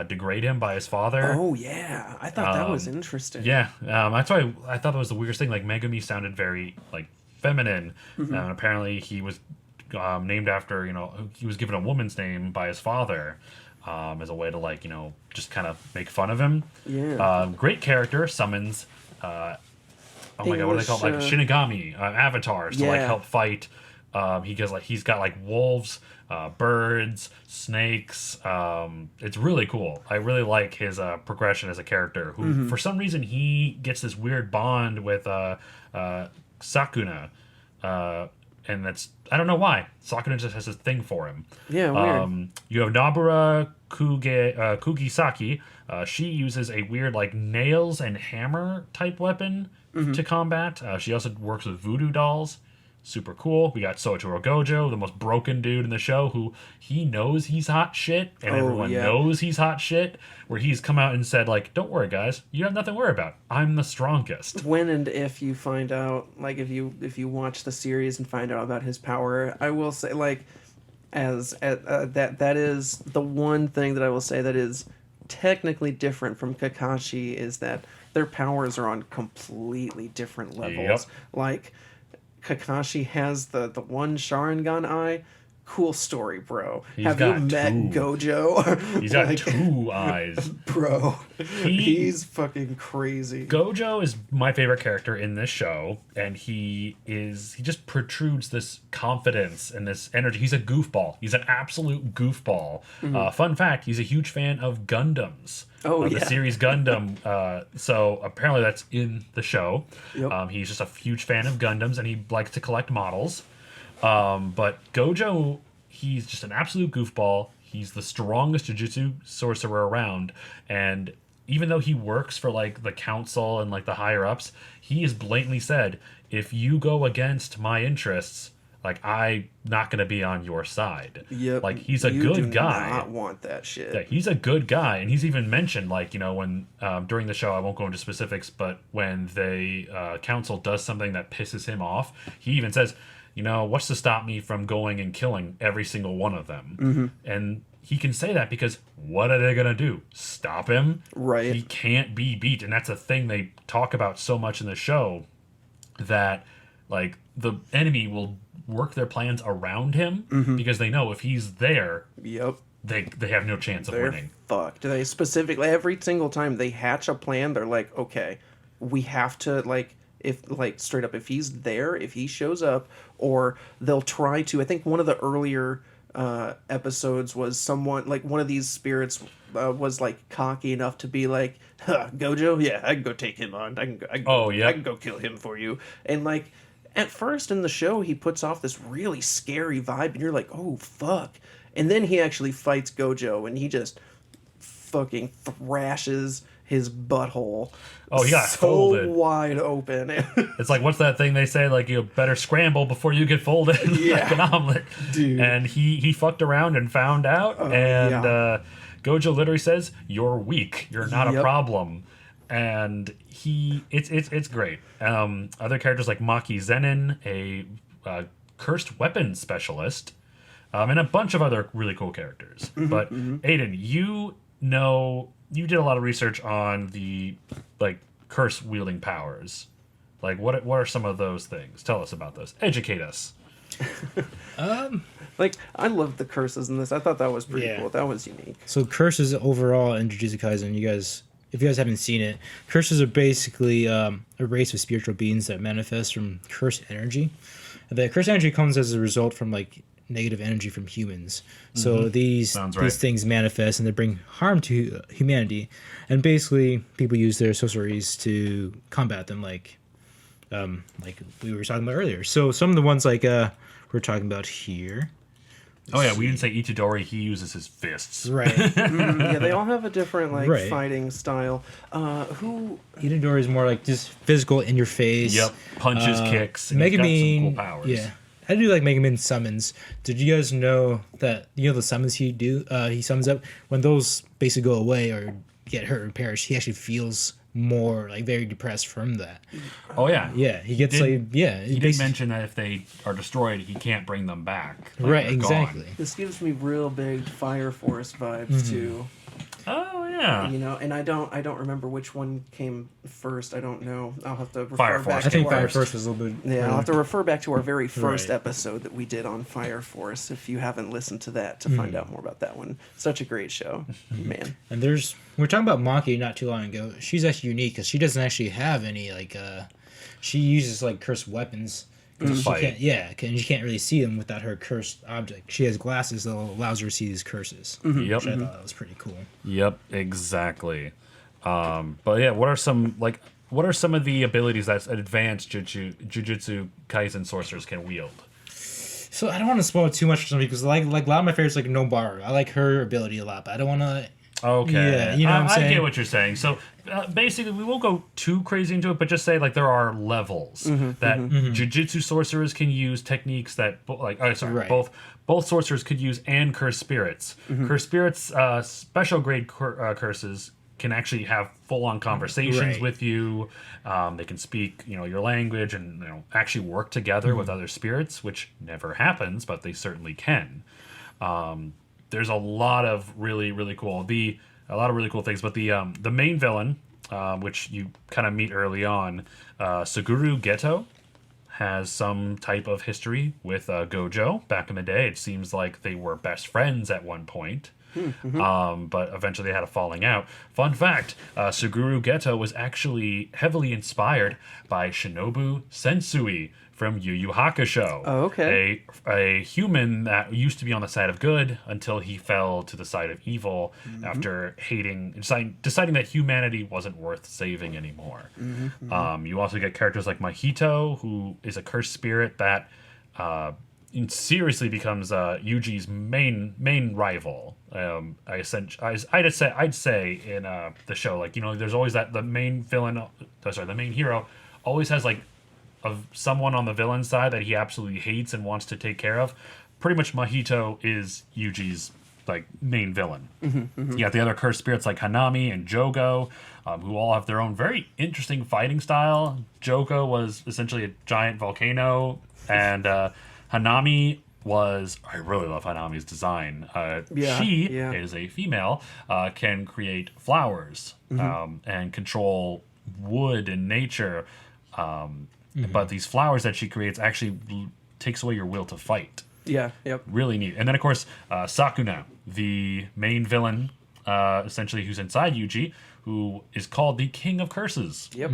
Speaker 2: degrade him by his father.
Speaker 1: Oh yeah, I thought that was interesting.
Speaker 2: Yeah, that's why I thought that was the weirdest thing. Like, Megumi sounded very like feminine, and apparently he was named after, you know, he was given a woman's name by his father. As a way to, like, you know, just kind of make fun of him.
Speaker 1: Yeah.
Speaker 2: Great character, summons oh my god, what do they call it? Like Shinigami, avatars to like help fight. He's got like wolves, birds, snakes. It's really cool. I really like his progression as a character. Who for some reason he gets this weird bond with Sakuna, and that's, I don't know why. Sakuna just has this thing for him.
Speaker 1: Yeah, weird.
Speaker 2: You have Nabura Kugisaki. She uses a weird like nails and hammer type weapon to combat. She also works with voodoo dolls. Super cool. We got Sojour Gojo, the most broken dude in the show, who he knows he's hot shit, and everyone knows he's hot shit, where he's come out and said, like, don't worry, guys. You have nothing to worry about. I'm the strongest.
Speaker 1: When and if you find out, like, if you watch the series and find out about his power, I will say, like, that is the one thing that I will say that is technically different from Kakashi, is that their powers are on completely different levels. Like, Kakashi has the one Sharingan eye. Cool story, bro. Have you met Gojo?
Speaker 2: He's got like, 2 eyes.
Speaker 1: Bro, he's fucking crazy.
Speaker 2: Gojo is my favorite character in this show, and he just protrudes this confidence and this energy. He's a goofball. He's an absolute goofball. Fun fact, he's a huge fan of Gundams. The series Gundam. So apparently that's in the show. He's just a huge fan of Gundams, and he likes to collect models. But Gojo, he's just an absolute goofball. He's the strongest jujutsu sorcerer around, and even though he works for like the council and like the higher ups, he has blatantly said, if you go against my interests, like, I'm not going to be on your side. Like, he's a good guy.
Speaker 1: You do not want that shit.
Speaker 2: Yeah, he's a good guy. And he's even mentioned, like, you know, when during the show, I won't go into specifics, but when the council does something that pisses him off, he even says, you know, what's to stop me from going and killing every single one of them? And he can say that because what are they going to do? Stop him?
Speaker 1: Right.
Speaker 2: He can't be beat. And that's a thing they talk about so much in the show, that like the enemy will work their plans around him because they know if he's there,
Speaker 1: Yep.
Speaker 2: they have no chance of
Speaker 1: They're
Speaker 2: winning.
Speaker 1: fucked. They specifically every single time they hatch a plan, they're like, okay, we have to straight up if he's there, if he shows up, or they'll try to. I think one of the earlier episodes was someone like one of these spirits was like cocky enough to be like, huh, Gojo, yeah, I can go take him on. I can go kill him for you. And like at first in the show, he puts off this really scary vibe, and you're like, oh fuck. And then he actually fights Gojo, and he just fucking thrashes his butthole.
Speaker 2: Oh, he got
Speaker 1: so
Speaker 2: folded.
Speaker 1: wide open.
Speaker 2: It's like, what's that thing they say? Like, you better scramble before you get folded,
Speaker 1: Yeah.
Speaker 2: like an omelet.
Speaker 1: Dude.
Speaker 2: And he fucked around and found out. Gojo literally says, "You're weak. You're not a
Speaker 1: Yep.
Speaker 2: problem." And it's great. Other characters like Maki Zenin, a cursed weapon specialist, and a bunch of other really cool characters. But Aiden, you did a lot of research on the like curse wielding powers. Like what are some of those things? Tell us about those. Educate us.
Speaker 1: Like, I loved the curses in this. I thought that was pretty
Speaker 3: Yeah.
Speaker 1: cool. That was unique.
Speaker 3: So curses overall in Jujutsu Kaisen, if you guys haven't seen it, curses are basically a race of spiritual beings that manifest from cursed energy. And the cursed energy comes as a result from like negative energy from humans. So these things manifest and they bring harm to humanity. And basically, people use their sorceries to combat them, like we were talking about earlier. So some of the ones like we're talking about here.
Speaker 2: Oh yeah, we didn't say Itadori. He uses his fists.
Speaker 3: Right.
Speaker 1: Yeah, they all have a different like
Speaker 3: Right.
Speaker 1: fighting style. Who
Speaker 3: Itadori is more like just physical in your face.
Speaker 2: Yep, punches, kicks. And he's got some
Speaker 3: Megumi,
Speaker 2: cool powers.
Speaker 3: yeah. I do like Megamin summons. Did you guys know that the summons he summons up when those basically go away or get hurt or perish, he actually feels more like very depressed from that.
Speaker 2: Oh yeah.
Speaker 3: Yeah, he gets
Speaker 2: He did
Speaker 3: basically
Speaker 2: mention that if they are destroyed, he can't bring them back. Like,
Speaker 3: right,
Speaker 2: they're
Speaker 3: exactly.
Speaker 2: gone.
Speaker 1: this gives me real big Fire Force vibes too.
Speaker 2: Oh yeah.
Speaker 1: You know, and I don't remember which one came first. I don't know. I'll have to refer
Speaker 2: Fire
Speaker 1: back
Speaker 2: Force
Speaker 1: to
Speaker 3: I think
Speaker 1: our,
Speaker 3: Fire First was a little bit.
Speaker 1: Yeah, I'll have to refer back to our very first
Speaker 3: Right.
Speaker 1: episode that we did on Fire Force if you haven't listened to that to find out more about that one. Such a great show, man.
Speaker 3: And we were talking about Maki not too long ago. She's actually unique because she doesn't actually have any like she uses like cursed weapons.
Speaker 2: To
Speaker 3: She
Speaker 2: fight.
Speaker 3: can't, and you can't really see them without her cursed object. She has glasses that allows her to see these curses.
Speaker 2: Yep.
Speaker 3: Which I thought that was pretty cool.
Speaker 2: Yep. Exactly. But yeah, what are some of the abilities that advanced Jujutsu Kaisen sorcerers can wield?
Speaker 3: So I don't want to spoil too much for somebody because like a lot of my favorites like Nobaru. I like her ability a lot, but I don't want to.
Speaker 2: Okay.
Speaker 3: Yeah, you know what I'm
Speaker 2: I
Speaker 3: saying?
Speaker 2: get what you're saying. So basically, we won't go too crazy into it, but just say like there are levels that Jujutsu sorcerers can use techniques that
Speaker 3: Right.
Speaker 2: both sorcerers could use and cursed spirits. Cursed spirits, special grade curses can actually have full on conversations
Speaker 3: Right.
Speaker 2: with you. They can speak your language and actually work together with other spirits, which never happens, but they certainly can. There's a lot of really cool things, but the main villain, which you kind of meet early on, Sojour Gojo, has some type of history with Gojo back in the day. It seems like they were best friends at one point. But eventually they had a falling out. Fun fact, Sojour Gojo was actually heavily inspired by Shinobu Sensui from Yu Yu Hakusho.
Speaker 1: Oh, okay.
Speaker 2: A human that used to be on the side of good until he fell to the side of evil after deciding that humanity wasn't worth saving anymore. You also get characters like Mahito, who is a cursed spirit that seriously becomes Yuji's main rival. I'd say in the show, like there's always the main hero always has like of someone on the villain side that he absolutely hates and wants to take care of. Pretty much Mahito is Yuji's like main villain. You got the other cursed spirits like Hanami and Jogo, who all have their own very interesting fighting style. Jogo was essentially a giant volcano, and Hanami I really love Hanami's design. She is a female, can create flowers and control wood and nature. but these flowers that she creates actually takes away your will to fight.
Speaker 1: Yeah. Yep.
Speaker 2: Really neat. And then, of course, Sakuna, the main villain, essentially, who's inside Yuji, who is called the King of Curses.
Speaker 1: Yep.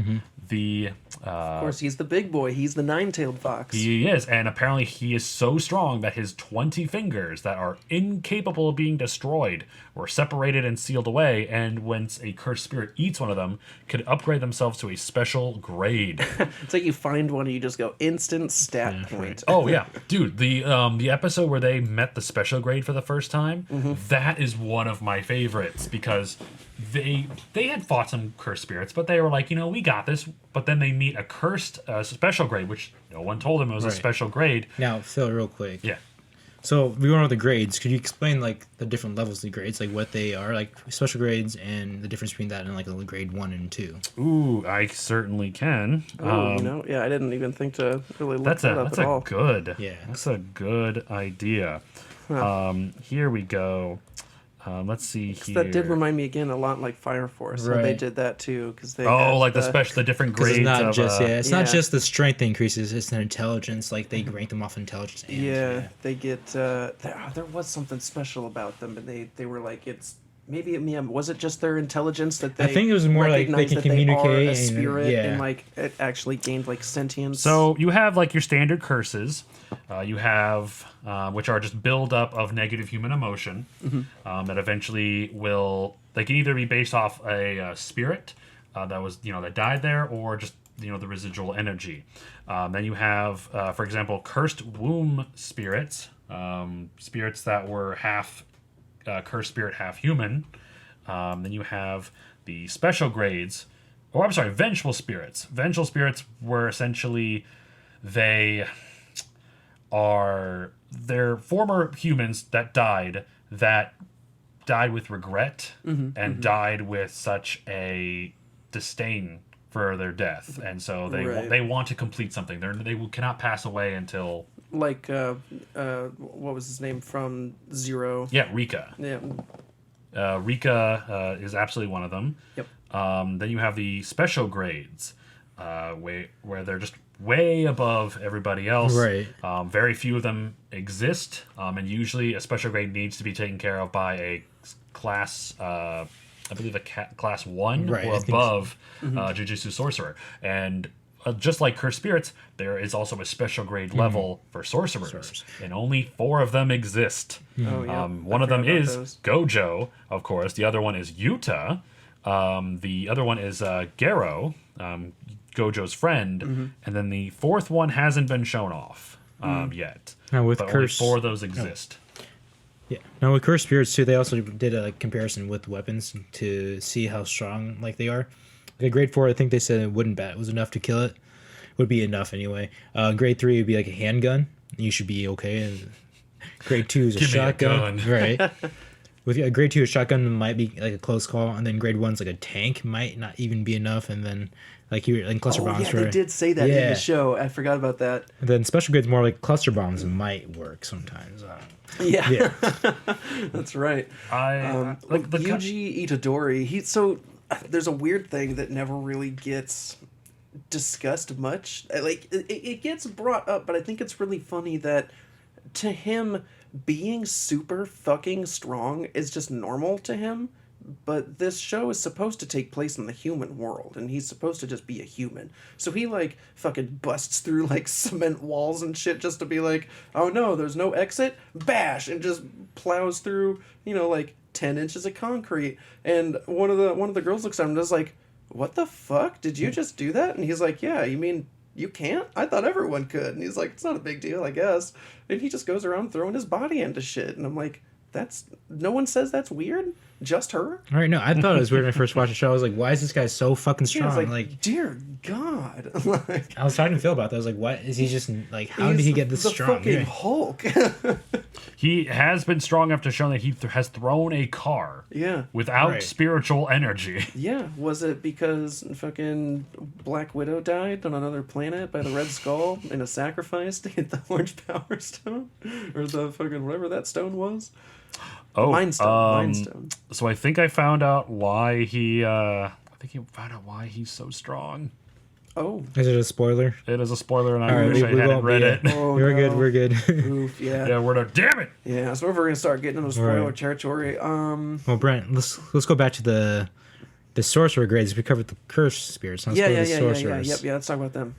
Speaker 2: The
Speaker 1: Of course, he's the big boy. He's the nine-tailed fox.
Speaker 2: He is, and apparently he is so strong that his 20 fingers that are incapable of being destroyed were separated and sealed away, and once a cursed spirit eats one of them, could upgrade themselves to a special grade.
Speaker 1: It's like you find one and you just go instant stat point.
Speaker 2: Oh yeah, dude, the episode where they met the special grade for the first time, that is one of my favorites because they had fought some cursed spirits, but they were like, we got this. But then they meet a cursed special grade, which no one told them it was a special grade.
Speaker 3: Now, Phil, real quick.
Speaker 2: Yeah.
Speaker 3: So we went over the grades. Could you explain like the different levels of the grades, like what they are, like special grades, and the difference between that and like a grade 1 and 2?
Speaker 2: Ooh, I certainly can.
Speaker 1: Oh, yeah, I didn't even think to really look that up at all.
Speaker 2: That's a good idea. Here we go. Let's see here.
Speaker 1: That did remind me again a lot like Fire Force. So they did that too because they.
Speaker 2: Oh, like the different grades.
Speaker 3: It's not
Speaker 2: of,
Speaker 3: just it's not just the strength increases; it's the intelligence. Like they rank them off intelligence. And,
Speaker 1: they get. There was something special about them, and they were like it's. Maybe was it just their intelligence that they?
Speaker 3: I think it was more like they can communicate.
Speaker 1: They are a spirit and like it actually gained like sentience.
Speaker 2: So you have like your standard curses. You have which are just build up of negative human emotion that eventually they can either be based off a spirit that was that died there or just the residual energy. Then you have for example cursed womb spirits, spirits that were half cursed spirit, half human. Then you have the special grades, or I'm sorry, vengeful spirits. Vengeful spirits were essentially they're former humans that died with regret and died with such a disdain for their death, and so they want to complete something. They cannot pass away until.
Speaker 1: Like, what was his name from Zero?
Speaker 2: Yeah, Rika.
Speaker 1: Yeah.
Speaker 2: Rika is absolutely one of them.
Speaker 1: Yep.
Speaker 2: Then you have the special grades, where they're just way above everybody else.
Speaker 3: Right.
Speaker 2: Very few of them exist, and usually a special grade needs to be taken care of by a class, I believe class 1 or above Jujutsu sorcerer. And just like cursed spirits, there is also a special grade level for sorcerers, and only 4 of them exist. One of them is Gojo, of course. The other one is Yuta. The other one is Gero, Gojo's friend, and then the 4th one hasn't been shown off yet.
Speaker 3: Now with
Speaker 2: but
Speaker 3: curse,
Speaker 2: only 4 of those exist.
Speaker 3: Yeah. Now with cursed spirits too, they also did a comparison with weapons to see how strong like they are. Like grade 4, I think they said a wooden bat was enough to kill it. Would be enough anyway. Grade 3 would be like a handgun. You should be okay. And grade 2 is a shotgun. Right. With grade 2, a shotgun might be like a close call, and then grade 1's like a tank might not even be enough, and then like cluster bombs.
Speaker 1: Yeah, they did say that in the show. I forgot about that.
Speaker 3: And then special grades more like cluster bombs might work sometimes.
Speaker 1: Yeah. That's right.
Speaker 2: Yuji
Speaker 1: Itadori. There's a weird thing that never really gets discussed much. Like it gets brought up, but I think it's really funny that to him being super fucking strong is just normal to him. But this show is supposed to take place in the human world, and he's supposed to just be a human. So he fucking busts through cement walls and shit just to be like, oh no, there's no exit, bash, and just plows through 10 inches of concrete. And one of the girls looks at him and is like, what the fuck? Did you just do that? And he's like, yeah, you mean you can't? I thought everyone could. And he's like, it's not a big deal, I guess. And he just goes around throwing his body into shit. And I'm like, no one says that's weird? Just her?
Speaker 3: All right, no, I thought it was weird when I first watched the show. I was like, why is this guy so fucking strong?
Speaker 1: Yeah, like, dear God.
Speaker 3: I was talking to Phil about that. I was like, what? Is he just, how did he get this strong?
Speaker 1: Fucking Hulk.
Speaker 2: He has been strong enough to show that he has thrown a car without spiritual energy.
Speaker 1: Yeah, was it because fucking Black Widow died on another planet by the Red Skull in a sacrifice to get the Orange Power Stone? Or the fucking whatever that stone was? Mind Stone.
Speaker 2: So I think I found out why he's so strong.
Speaker 1: Oh.
Speaker 3: Is it a spoiler?
Speaker 2: It is a spoiler, and I
Speaker 3: All right,
Speaker 2: wish I
Speaker 3: we
Speaker 2: hadn't
Speaker 3: won't
Speaker 2: read
Speaker 3: be-
Speaker 2: it.
Speaker 1: Oh,
Speaker 3: We're
Speaker 1: no.
Speaker 3: good. We're good.
Speaker 1: Oof, yeah.
Speaker 2: Yeah, we're not. Damn it!
Speaker 1: Yeah, so if we're gonna start getting into spoiler
Speaker 3: Right.
Speaker 1: territory,
Speaker 3: Well, Brent, let's go back to the sorcerer grades. We covered the cursed spirits. Let's
Speaker 1: yeah,
Speaker 3: go
Speaker 1: yeah,
Speaker 3: to the
Speaker 1: yeah, yeah,
Speaker 3: sorcerers.
Speaker 1: yeah, let's talk about them.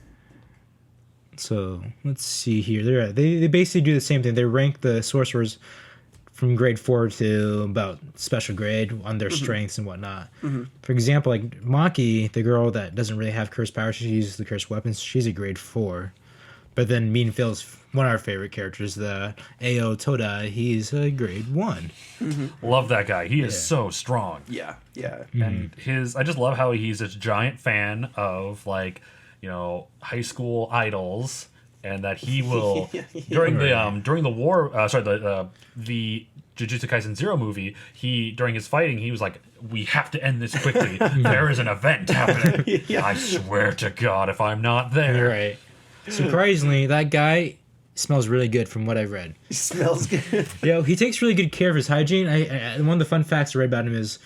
Speaker 3: So let's see here. They basically do the same thing. They rank the sorcerers from grade 4 to about special grade on their strengths and whatnot. For example, like Maki, the girl that doesn't really have cursed powers, she uses the cursed weapons. She's a grade 4. But then Mean Phil's one of our favorite characters, the Ao Toda. He's a grade 1.
Speaker 2: Love that guy. He is so strong.
Speaker 1: Yeah, yeah.
Speaker 2: And I just love how he's this giant fan of, like, high school idols, and that he will during the war, the Jujutsu Kaisen 0 movie, during his fighting, he was like, we have to end this quickly. There is an event happening. I swear to God, if I'm not there.
Speaker 3: Right. Surprisingly, that guy smells really good from what I've read.
Speaker 1: He smells good.
Speaker 3: Yo, he takes really good care of his hygiene. One of the fun facts I read about him is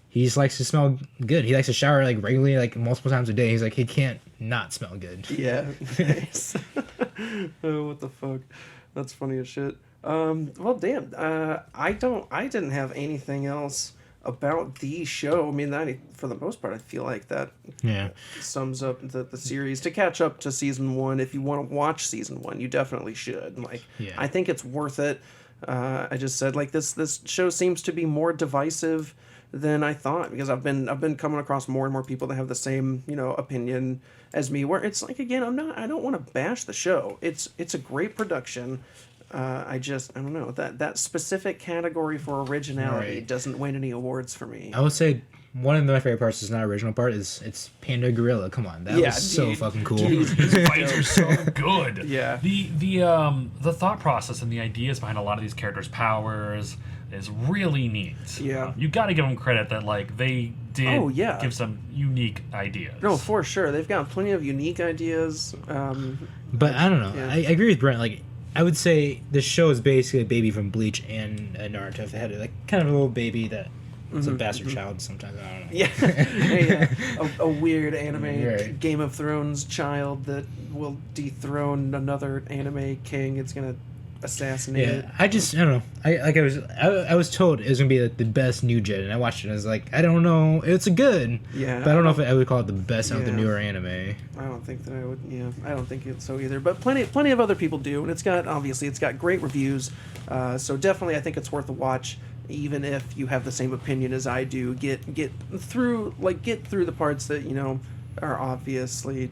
Speaker 3: he just likes to smell good. He likes to shower like regularly, like multiple times a day. He's like, he can't not smell good.
Speaker 1: Yeah. Nice. Oh, what the fuck? That's funny as shit. Well, damn. I didn't have anything else about the show. I mean, for the most part, I feel like that sums up the series. To catch up to season 1, if you want to watch season 1, you definitely should. Like, I think it's worth it. I just said, like, this show seems to be more divisive than I thought, because I've been coming across more and more people that have the same opinion as me, where it's like, again, I don't want to bash the show. It's a great production. I don't know, that specific category for originality doesn't win any awards for me.
Speaker 3: I would say one of my favorite parts is not original part, it's Panda Gorilla. Come on, that was so fucking cool.
Speaker 2: Dude, his fights are so good.
Speaker 1: Yeah.
Speaker 2: The thought process and the ideas behind a lot of these characters' powers is really neat.
Speaker 1: Yeah.
Speaker 2: You got to give them credit that, like, they did give some unique ideas.
Speaker 1: No, for sure. They've got plenty of unique ideas.
Speaker 3: But I don't know.
Speaker 1: Yeah.
Speaker 3: I agree with Brent. Like, I would say the show is basically a baby from Bleach and Naruto. If they had like kind of a little baby that is a bastard child sometimes. I don't know.
Speaker 1: Yeah. A weird anime
Speaker 3: Right.
Speaker 1: Game of Thrones child that will dethrone another anime king. It's gonna assassinate it.
Speaker 3: I don't know. I was told it was gonna be like the best new gen, and I watched it and I was like, I don't know, it's good.
Speaker 1: Yeah.
Speaker 3: But I don't know if I would call it the best out of the
Speaker 1: Yeah.
Speaker 3: newer anime.
Speaker 1: I don't think that I would. Yeah, I don't think it's so either. But plenty of other people do, and it's got great reviews. So definitely, I think it's worth a watch, even if you have the same opinion as I do. Get through the parts that are obviously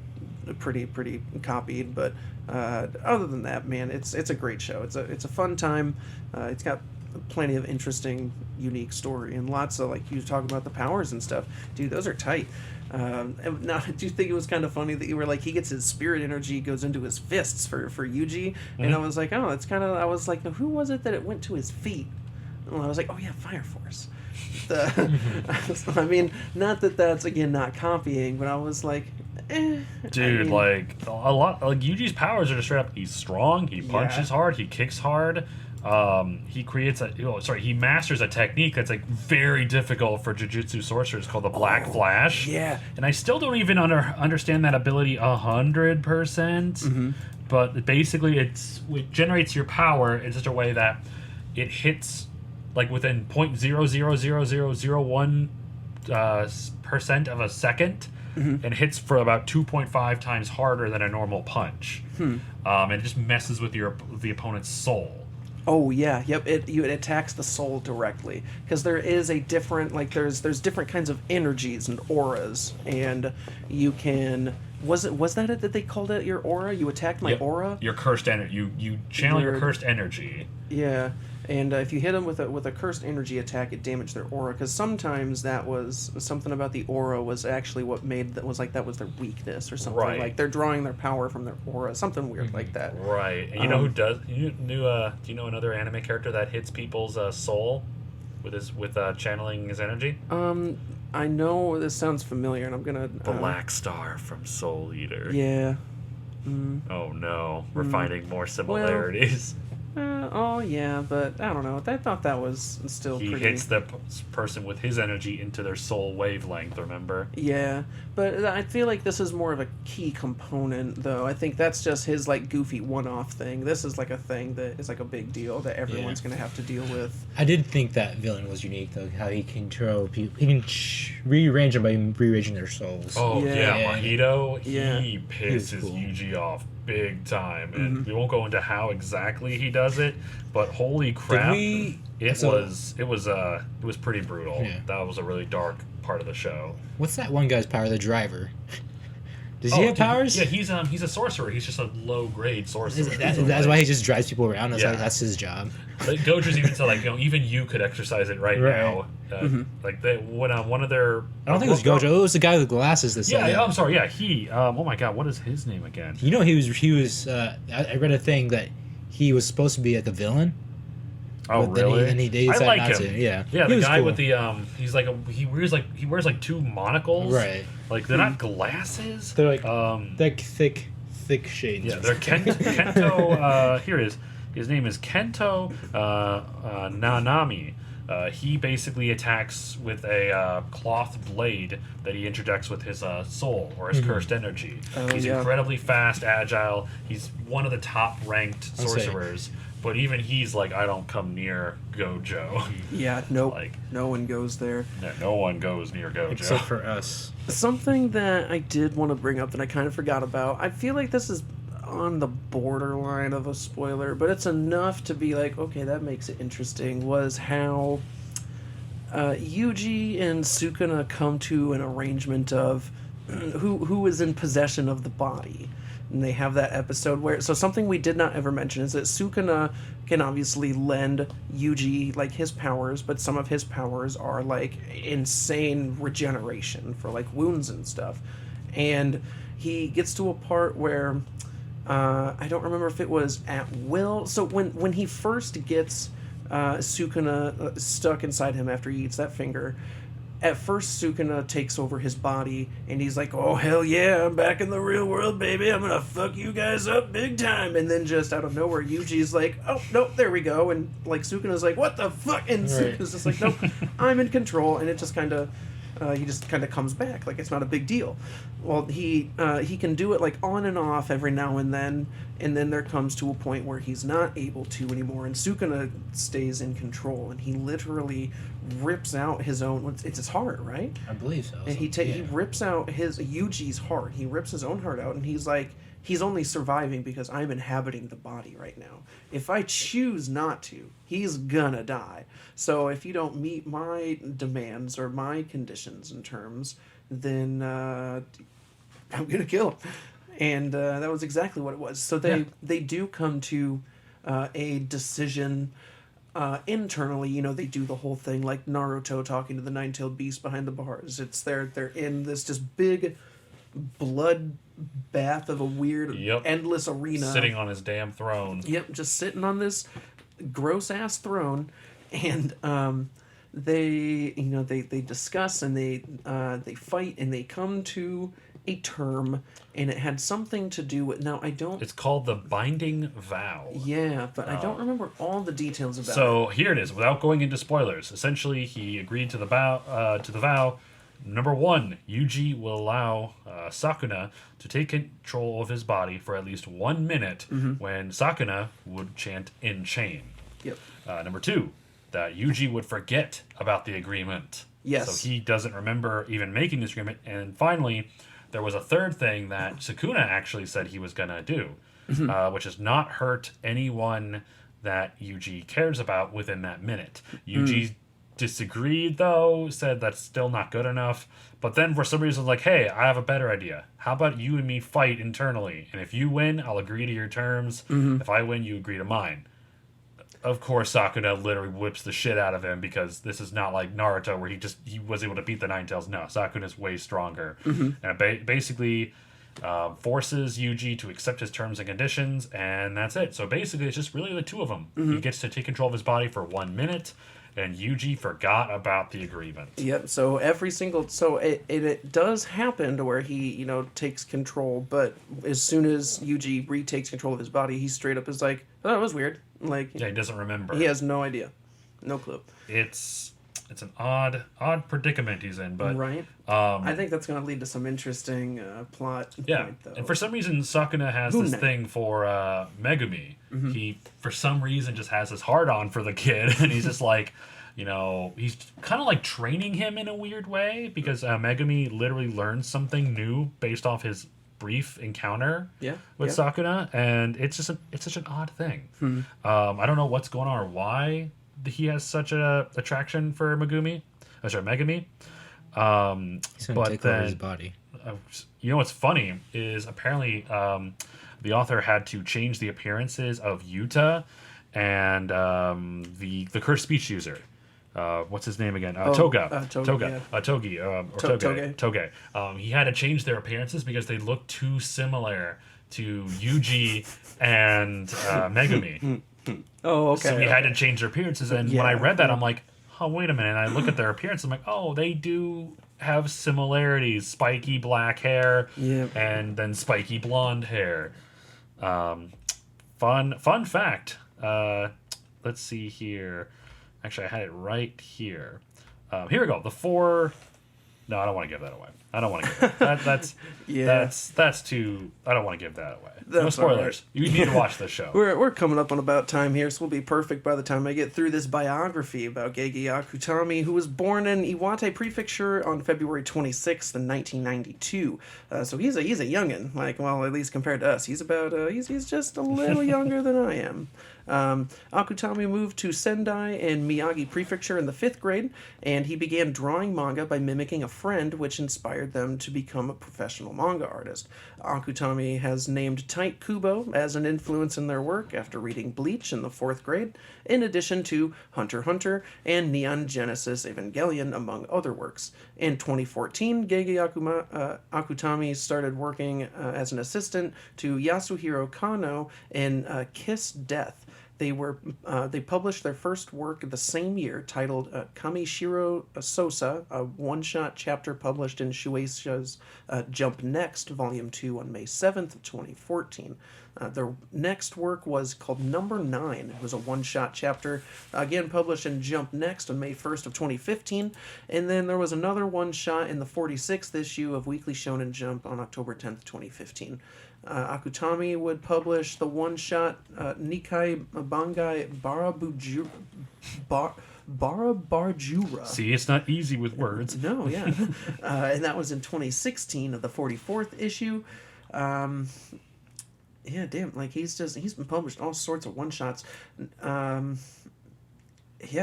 Speaker 1: pretty copied, but other than that, man, it's a great show. It's a fun time. It's got plenty of interesting, unique story, and lots of, like, you talk about the powers and stuff, dude. Those are tight. And now, do you think it was kind of funny that you were like, he gets his spirit energy goes into his fists for Yuji, and I was like, oh, it's kind of. I was like, who was it that it went to his feet? And I was like, oh yeah, Fire Force. I mean, not that that's again not copying, but I was like,
Speaker 2: Dude, like, a lot, like, Yuji's powers are just straight up, he's strong, he punches hard, he kicks hard, he masters a technique that's, like, very difficult for Jujutsu sorcerers called the Black Flash.
Speaker 1: Yeah.
Speaker 2: And I still don't even understand that ability 100%, but basically it generates your power in such a way that it hits, like, within 0.000001% of a second, and hits for about 2.5 times harder than a normal punch. And it just messes with the opponent's soul.
Speaker 1: Oh yeah, yep. It attacks the soul directly, because there is a different, like, there's different kinds of energies and auras, and you can. Was that it that they called it your aura? You attacked my aura.
Speaker 2: Your cursed energy. You channel your cursed energy.
Speaker 1: Yeah. And if you hit them with a cursed energy attack, it damaged their aura. Because sometimes that was something about the aura was actually what made that was their weakness or something.
Speaker 2: Right.
Speaker 1: Like they're drawing their power from their aura, something weird like that.
Speaker 2: Right. And you know who does? Do you know another anime character that hits people's soul with channeling his energy?
Speaker 1: I know this sounds familiar, and I'm gonna.
Speaker 2: Black Star from Soul Eater.
Speaker 1: Yeah.
Speaker 2: Oh no, we're finding more similarities.
Speaker 1: Oh yeah, but I don't know. I thought that was still
Speaker 2: He
Speaker 1: pretty.
Speaker 2: hits the person with his energy into their soul wavelength, remember?
Speaker 1: Yeah, but I feel like this is more of a key component, though. I think that's just his like goofy one-off thing. This is like a thing that is like a big deal that everyone's gonna have to deal with.
Speaker 3: I did think that villain was unique, though. How he can control people. He can rearrange them by rearranging their souls.
Speaker 2: Oh,
Speaker 1: Yeah.
Speaker 2: yeah, Mahito,
Speaker 1: Yeah.
Speaker 2: he pisses
Speaker 3: cool.
Speaker 2: Yuji off big time. And we won't go into how exactly he does it, but holy crap. It was pretty brutal.
Speaker 3: Yeah.
Speaker 2: That was a really dark part of the show.
Speaker 3: What's that one guy's power? The driver. Does he have powers?
Speaker 2: Yeah, he's a sorcerer. He's just a low grade sorcerer.
Speaker 3: That's why he just drives people around. That's
Speaker 2: Yeah.
Speaker 3: like that's his job.
Speaker 2: Like, Gojo's even said, like, even you could exercise it right now. Like when one of their
Speaker 3: I don't think it was Gojo. It was the guy with the glasses. That said
Speaker 2: yeah, I'm sorry. Yeah, he. Oh my God, what is his name again?
Speaker 3: You know, he was. I read a thing that he was supposed to be like a villain.
Speaker 2: Oh,
Speaker 3: but
Speaker 2: really?
Speaker 3: Then he
Speaker 2: I
Speaker 3: decided
Speaker 2: like
Speaker 3: not
Speaker 2: him.
Speaker 3: to. Yeah,
Speaker 2: Yeah,
Speaker 3: He
Speaker 2: the
Speaker 3: was
Speaker 2: guy
Speaker 3: cool.
Speaker 2: with the he wears like two monocles.
Speaker 3: Right.
Speaker 2: Like they're not glasses.
Speaker 3: They're like
Speaker 2: um
Speaker 3: thick shades.
Speaker 2: yeah, they're Kento. Here it is. His name is Kento Nanami. He basically attacks with a cloth blade that he interjects with his soul or his cursed energy. He's incredibly fast, agile. He's one of the top ranked sorcerers. But even he's like, I don't come near Gojo.
Speaker 1: Yeah, nope.
Speaker 2: Like,
Speaker 1: no one goes there.
Speaker 2: no one goes near Gojo.
Speaker 3: Except for us.
Speaker 1: Something that I did want to bring up that I kind of forgot about. I feel like this is on the borderline of a spoiler, but it's enough to be like, okay, that makes it interesting. Was how Yuji and Sukuna come to an arrangement of who is in possession of the body. And they have that episode where something we did not ever mention is that Sukuna can obviously lend Yuji like his powers, but some of his powers are like insane regeneration for like wounds and stuff. And he gets to a part where I don't remember if it was at will. So when he first gets Sukuna stuck inside him after he eats that finger, at first Sukuna takes over his body and he's like, oh hell yeah, I'm back in the real world, baby, I'm gonna fuck you guys up big time. And then just out of nowhere Yuji's like, oh nope, there we go. And like Sukuna's like, what the fuck? And Sukuna's just like, nope, I'm in control. And it just kind of he just kind of comes back like it's not a big deal. Well, he can do it like on and off every now and then there comes to a point where he's not able to anymore, and Sukuna stays in control, and he literally rips out his own. It's his heart, right?
Speaker 3: I believe so.
Speaker 1: And he rips out his Yuji's heart. He rips his own heart out, and he's like, he's only surviving because I'm inhabiting the body right now. If I choose not to, he's gonna die. So if you don't meet my demands or my conditions and terms, then I'm gonna kill him. And that was exactly what it was. So they do come to a decision internally. You know, they do the whole thing like Naruto talking to the nine-tailed beast behind the bars. It's they're in this just big blood bath of a weird endless arena,
Speaker 2: sitting on his damn throne.
Speaker 1: Yep, just sitting on this gross ass throne, and they discuss and they fight and they come to a term, and it had something to do with
Speaker 2: It's called the Binding Vow.
Speaker 1: Yeah, but I don't remember all the details about it.
Speaker 2: So here it is, without going into spoilers. Essentially, he agreed to the vow. Number one, Yuji will allow Sakuna to take control of his body for at least 1 minute when Sakuna would chant in chain.
Speaker 1: Yep.
Speaker 2: Number two, that Yuji would forget about the agreement.
Speaker 1: Yes.
Speaker 2: So he doesn't remember even making this agreement. And finally, there was a third thing that Sukuna actually said he was going to do, which is not hurt anyone that Yuji cares about within that minute. Yuji disagreed, though, said that's still not good enough. But then for some reason was like, hey, I have a better idea. How about you and me fight internally? And if you win, I'll agree to your terms. If I win, you agree to mine. Of course, Sakuna literally whips the shit out of him because this is not like Naruto where he was able to beat the Nine Tails. No, Sakuna's way stronger. And it basically forces Yuji to accept his terms and conditions, and that's it. So basically, it's just really the two of them. He gets to take control of his body for 1 minute, and Yuji forgot about the agreement.
Speaker 1: Yep. So it does happen to where he takes control, but as soon as Yuji retakes control of his body, he straight up is like, oh, that was weird. Like,
Speaker 2: Yeah, he doesn't remember.
Speaker 1: he has no idea, no clue.
Speaker 2: It's an odd predicament he's in, but
Speaker 1: Right. I think that's going to lead to some interesting plot.
Speaker 2: yeah.
Speaker 1: Point, though.
Speaker 2: And for some reason, Sakuna has this
Speaker 1: Hune.
Speaker 2: thing for Megumi. He, for some reason, just has this hard on for the kid, and he's just like, he's kind of like training him in a weird way because Megumi literally learns something new based off his brief encounter with Sakuna, and it's such an odd thing. I don't know what's going on or why he has such a attraction for Megumi. He's gonna
Speaker 3: take over his body.
Speaker 2: What's funny is apparently the author had to change the appearances of Yuta and the cursed speech user. What's his name again? Toga. Toge. He had to change their appearances because they looked too similar to Yuji and Megumi.
Speaker 1: Oh, okay.
Speaker 2: So we had to change their appearances, and when I read that, I'm like, oh, wait a minute. And I look at their appearance, I'm like, oh, they do have similarities. Spiky black hair, and then spiky blonde hair. Fun fact. Let's see here. Actually, I had it right here. Here we go. The 4... No, I don't want to give that away. I don't want to give that. That's too... I don't want to give that away. No spoilers. Right. You need to watch this show.
Speaker 1: We're coming up on about time here, so we'll be perfect by the time I get through this biography about Gagi Yakutami, who was born in Iwate Prefecture on February 26th in 1992. So he's a youngin', at least compared to us. He's about he's just a little younger than I am. Akutami moved to Sendai in Miyagi Prefecture in the 5th grade, and he began drawing manga by mimicking a friend, which inspired them to become a professional manga artist. Akutami has named Tite Kubo as an influence in their work after reading Bleach in the 4th grade, in addition to Hunter x Hunter and Neon Genesis Evangelion, among other works. In 2014, Gagi Akutami started working as an assistant to Yasuhiro Kano in Kiss Death. They published their first work the same year, titled Kamishiro Sosa, a one-shot chapter published in Shueisha's Jump Next, Volume 2, on May 7th of 2014. Their next work was called Number 9. It was a one-shot chapter, again published in Jump Next on May 1st of 2015. And then there was another one-shot in the 46th issue of Weekly Shonen Jump on October 10th, 2015. Akutami would publish the one-shot Nikai Bangai Barabarjura.
Speaker 2: See, it's not easy with words.
Speaker 1: No, yeah. And that was in 2016 of the 44th issue. Yeah, damn, he's been published all sorts of one-shots. Yeah,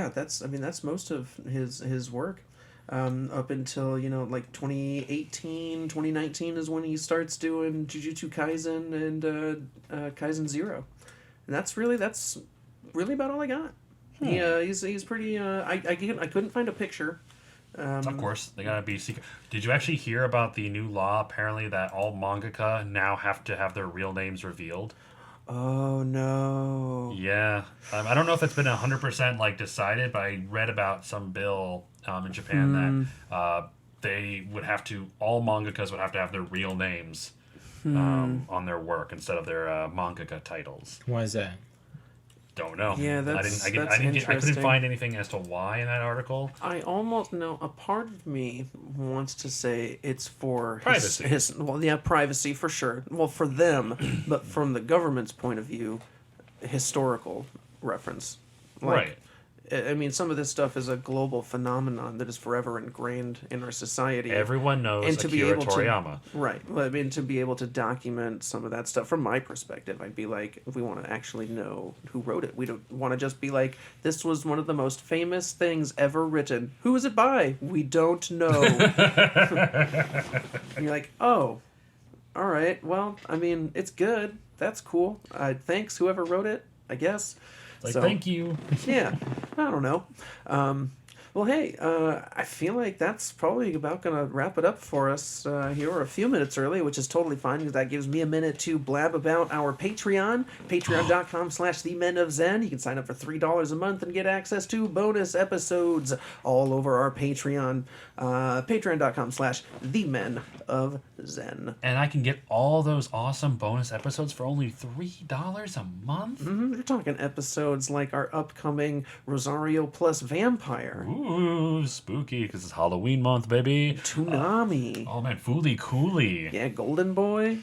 Speaker 1: that's most of his work. Up until 2018, 2019 is when he starts doing Jujutsu Kaisen and Kaisen 0, and that's really about all I got. He's pretty. I couldn't find a picture.
Speaker 2: Of course, they gotta be secret. Did you actually hear about the new law? Apparently, that all mangaka now have to have their real names revealed.
Speaker 1: Oh no.
Speaker 2: Yeah, I don't know if it's been 100% decided, but I read about some bill in Japan that all mangakas would have to have their real names on their work instead of their mangaka titles.
Speaker 3: Why is that?
Speaker 2: Don't know.
Speaker 1: Yeah,
Speaker 2: I couldn't find anything as to why in that article.
Speaker 1: I almost know. A part of me wants to say it's for
Speaker 2: privacy.
Speaker 1: Privacy for sure. Well, for them, but from the government's point of view, historical reference.
Speaker 2: Right.
Speaker 1: I mean, some of this stuff is a global phenomenon that is forever ingrained in our society.
Speaker 2: Everyone knows Akira Toriyama.
Speaker 1: Right. Well, I mean, to be able to document some of that stuff, from my perspective, I'd be like, if we want to actually know who wrote it, we don't want to just be like, this was one of the most famous things ever written. Who is it by? We don't know. And you're like, oh, all right. Well, I mean, it's good. That's cool. Thanks, whoever wrote it, I guess.
Speaker 2: Thank you.
Speaker 1: Yeah, I don't know. Well, hey, I feel like that's probably about going to wrap it up for us here. We're a few minutes early, which is totally fine because that gives me a minute to blab about our Patreon, patreon.com/themenofzen. You can sign up for $3 a month and get access to bonus episodes all over our Patreon, patreon.com/themenofzen.
Speaker 2: And I can get all those awesome bonus episodes for only $3 a month?
Speaker 1: We're talking episodes like our upcoming Rosario plus Vampire.
Speaker 2: Ooh, spooky, because it's Halloween month, baby.
Speaker 1: Toonami.
Speaker 2: Oh, man, Fooly Cooly.
Speaker 1: Yeah, Golden Boy.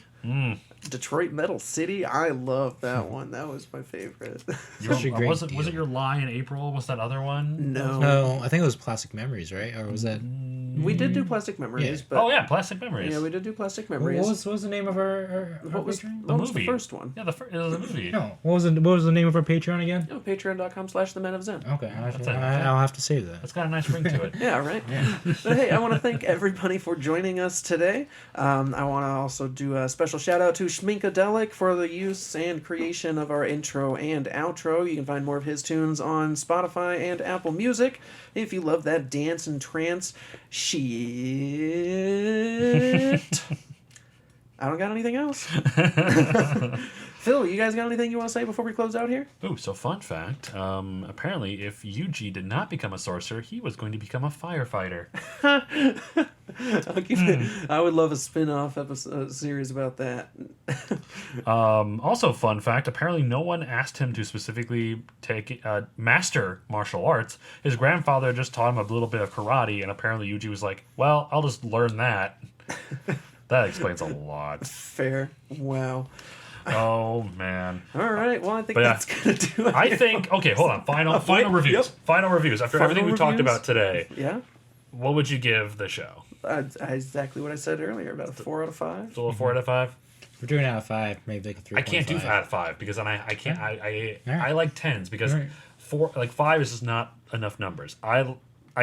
Speaker 1: Detroit Metal City. I love that one. That was my favorite.
Speaker 3: Such a great
Speaker 2: was it
Speaker 3: deal.
Speaker 2: Your Lie in April? Was that other one?
Speaker 3: No, I think it was Plastic Memories, right? Or was that?
Speaker 1: We did do Plastic Memories.
Speaker 3: Yeah.
Speaker 1: But
Speaker 2: Oh, yeah, Plastic Memories.
Speaker 1: yeah, we did do Plastic
Speaker 3: What
Speaker 1: Memories.
Speaker 3: was the name of our
Speaker 1: What was
Speaker 3: Patreon?
Speaker 2: The
Speaker 1: what was the
Speaker 2: movie.
Speaker 1: first one?
Speaker 2: Yeah, it was a movie.
Speaker 3: No, what was the name of our Patreon again?
Speaker 1: Oh, patreon.com/themenofzen.
Speaker 3: Okay,
Speaker 2: it.
Speaker 3: I'll have to save that.
Speaker 2: It's got a nice ring to it.
Speaker 1: Yeah, right. But hey, I want to thank everybody for joining us today. I want to also do a special shout out to Schminkadelic for the use and creation of our intro and outro. You can find more of his tunes on Spotify and Apple Music. If you love that dance and trance shit. I don't got anything else. Phil, you guys got anything you want to say before we close out here?
Speaker 2: Ooh, so fun fact. Apparently, if Yuji did not become a sorcerer, he was going to become a firefighter.
Speaker 1: I'll keep it. I would love a spin-off episode series about that.
Speaker 2: Also, fun fact. Apparently, no one asked him to specifically take master martial arts. His grandfather just taught him a little bit of karate, and apparently Yuji was like, "Well, I'll just learn that." That explains a lot.
Speaker 1: Fair. Wow.
Speaker 2: Oh man.
Speaker 1: All right. Well, I think
Speaker 2: But yeah.
Speaker 1: that's gonna do it.
Speaker 2: I think. Okay, hold on. Final reviews.
Speaker 1: Yep.
Speaker 2: Final reviews. After
Speaker 1: Final
Speaker 2: everything we talked
Speaker 1: reviews?
Speaker 2: about today,
Speaker 1: Yeah.
Speaker 2: what would you give the show?
Speaker 1: Exactly what I said earlier. About a 4 out of 5.
Speaker 2: Still a 4 out of 5?
Speaker 3: We're doing it out of 5, maybe like a 3.
Speaker 2: I can't do out of 5 because then I can't.
Speaker 3: Alright.
Speaker 2: I like 10s because
Speaker 3: Alright.
Speaker 2: 5 is just not enough numbers. I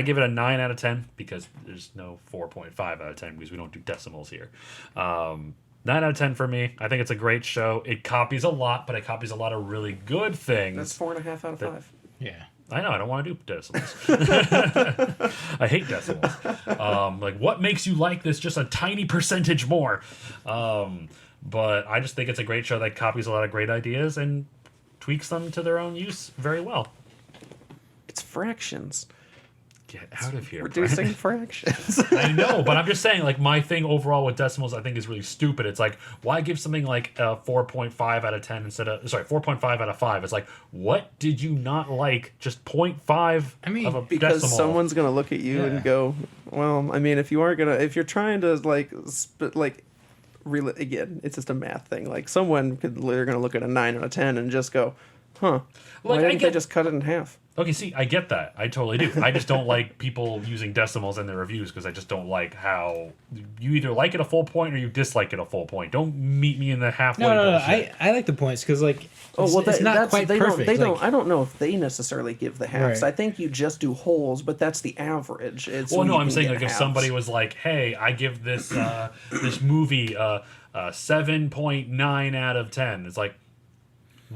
Speaker 2: give it a 9 out of 10 because there's no 4.5 out of 10 because we don't do decimals here. 9 out of 10 for me. I think it's a great show. It copies a lot, but it copies a lot of really good things.
Speaker 1: That's 4.5 out of 5.
Speaker 3: Yeah.
Speaker 2: I know, I don't want to do decimals. I hate decimals. Like, what makes you like this just a tiny percentage more? But I just think it's a great show that copies a lot of great ideas and tweaks them to their own use very well.
Speaker 1: It's fractions.
Speaker 2: Get out of here.
Speaker 1: Reducing fractions.
Speaker 2: I know, but I'm just saying, like, my thing overall with decimals, I think, is really stupid. It's like, why give something like a 4.5 out of 10 instead of, 4.5 out of 5? It's like, what did you not like? Just 0.5
Speaker 3: I mean,
Speaker 2: of a
Speaker 1: Because
Speaker 2: decimal.
Speaker 1: someone's gonna look at you
Speaker 3: Yeah.
Speaker 1: and go, well, I mean, if you're trying to again, it's just a math thing. Like they're gonna look at a 9 out of 10 and just go, huh? Why
Speaker 2: Like,
Speaker 1: didn't they just cut it in half?
Speaker 2: Okay, see, I get that. I totally do. I just don't like people using decimals in their reviews because I just don't like how you either like it a full point or you dislike it a full point. Don't meet me in the halfway
Speaker 3: No.
Speaker 2: bullshit.
Speaker 3: I like the points because like
Speaker 1: That's
Speaker 3: not quite
Speaker 1: they
Speaker 3: perfect.
Speaker 1: Don't, they
Speaker 3: like,
Speaker 1: don't. I don't know if they necessarily give the halves.
Speaker 3: Right.
Speaker 1: I think you just do wholes, but that's the average. It's
Speaker 2: Well,
Speaker 1: when
Speaker 2: no,
Speaker 1: you
Speaker 2: I'm
Speaker 1: can
Speaker 2: saying
Speaker 1: get
Speaker 2: like if
Speaker 1: halves.
Speaker 2: somebody was like, "Hey, I give this this movie 7.9 out of 10," it's like,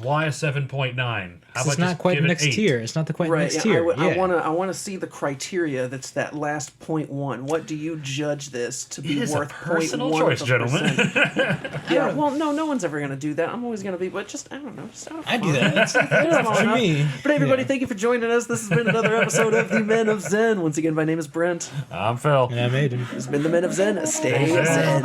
Speaker 2: why a 7.9? How
Speaker 3: it's
Speaker 2: about
Speaker 3: not
Speaker 2: just
Speaker 3: quite
Speaker 2: give it
Speaker 3: next
Speaker 2: 8?
Speaker 3: tier. It's not the quite
Speaker 1: Right,
Speaker 3: next
Speaker 1: yeah,
Speaker 3: tier.
Speaker 1: I want to see the criteria. That's that last 0.1. What do you judge this to be
Speaker 2: It is
Speaker 1: worth?
Speaker 2: a personal
Speaker 1: 0.1
Speaker 2: choice,
Speaker 1: of a
Speaker 2: gentlemen.
Speaker 1: percent? Yeah, well, no one's ever gonna do that. I'm always gonna be, but just I don't know. Just out of
Speaker 3: I do
Speaker 1: fun.
Speaker 3: that. That's
Speaker 1: Come
Speaker 3: for
Speaker 1: on
Speaker 3: me.
Speaker 1: up. But everybody,
Speaker 3: Yeah.
Speaker 1: thank you for joining us. This has been another episode of the Men of Zen. Once again, my name is Brent.
Speaker 2: I'm Phil.
Speaker 3: And I made him.
Speaker 1: It's been the Men of Zen. Stay
Speaker 2: Zen.
Speaker 1: Zen.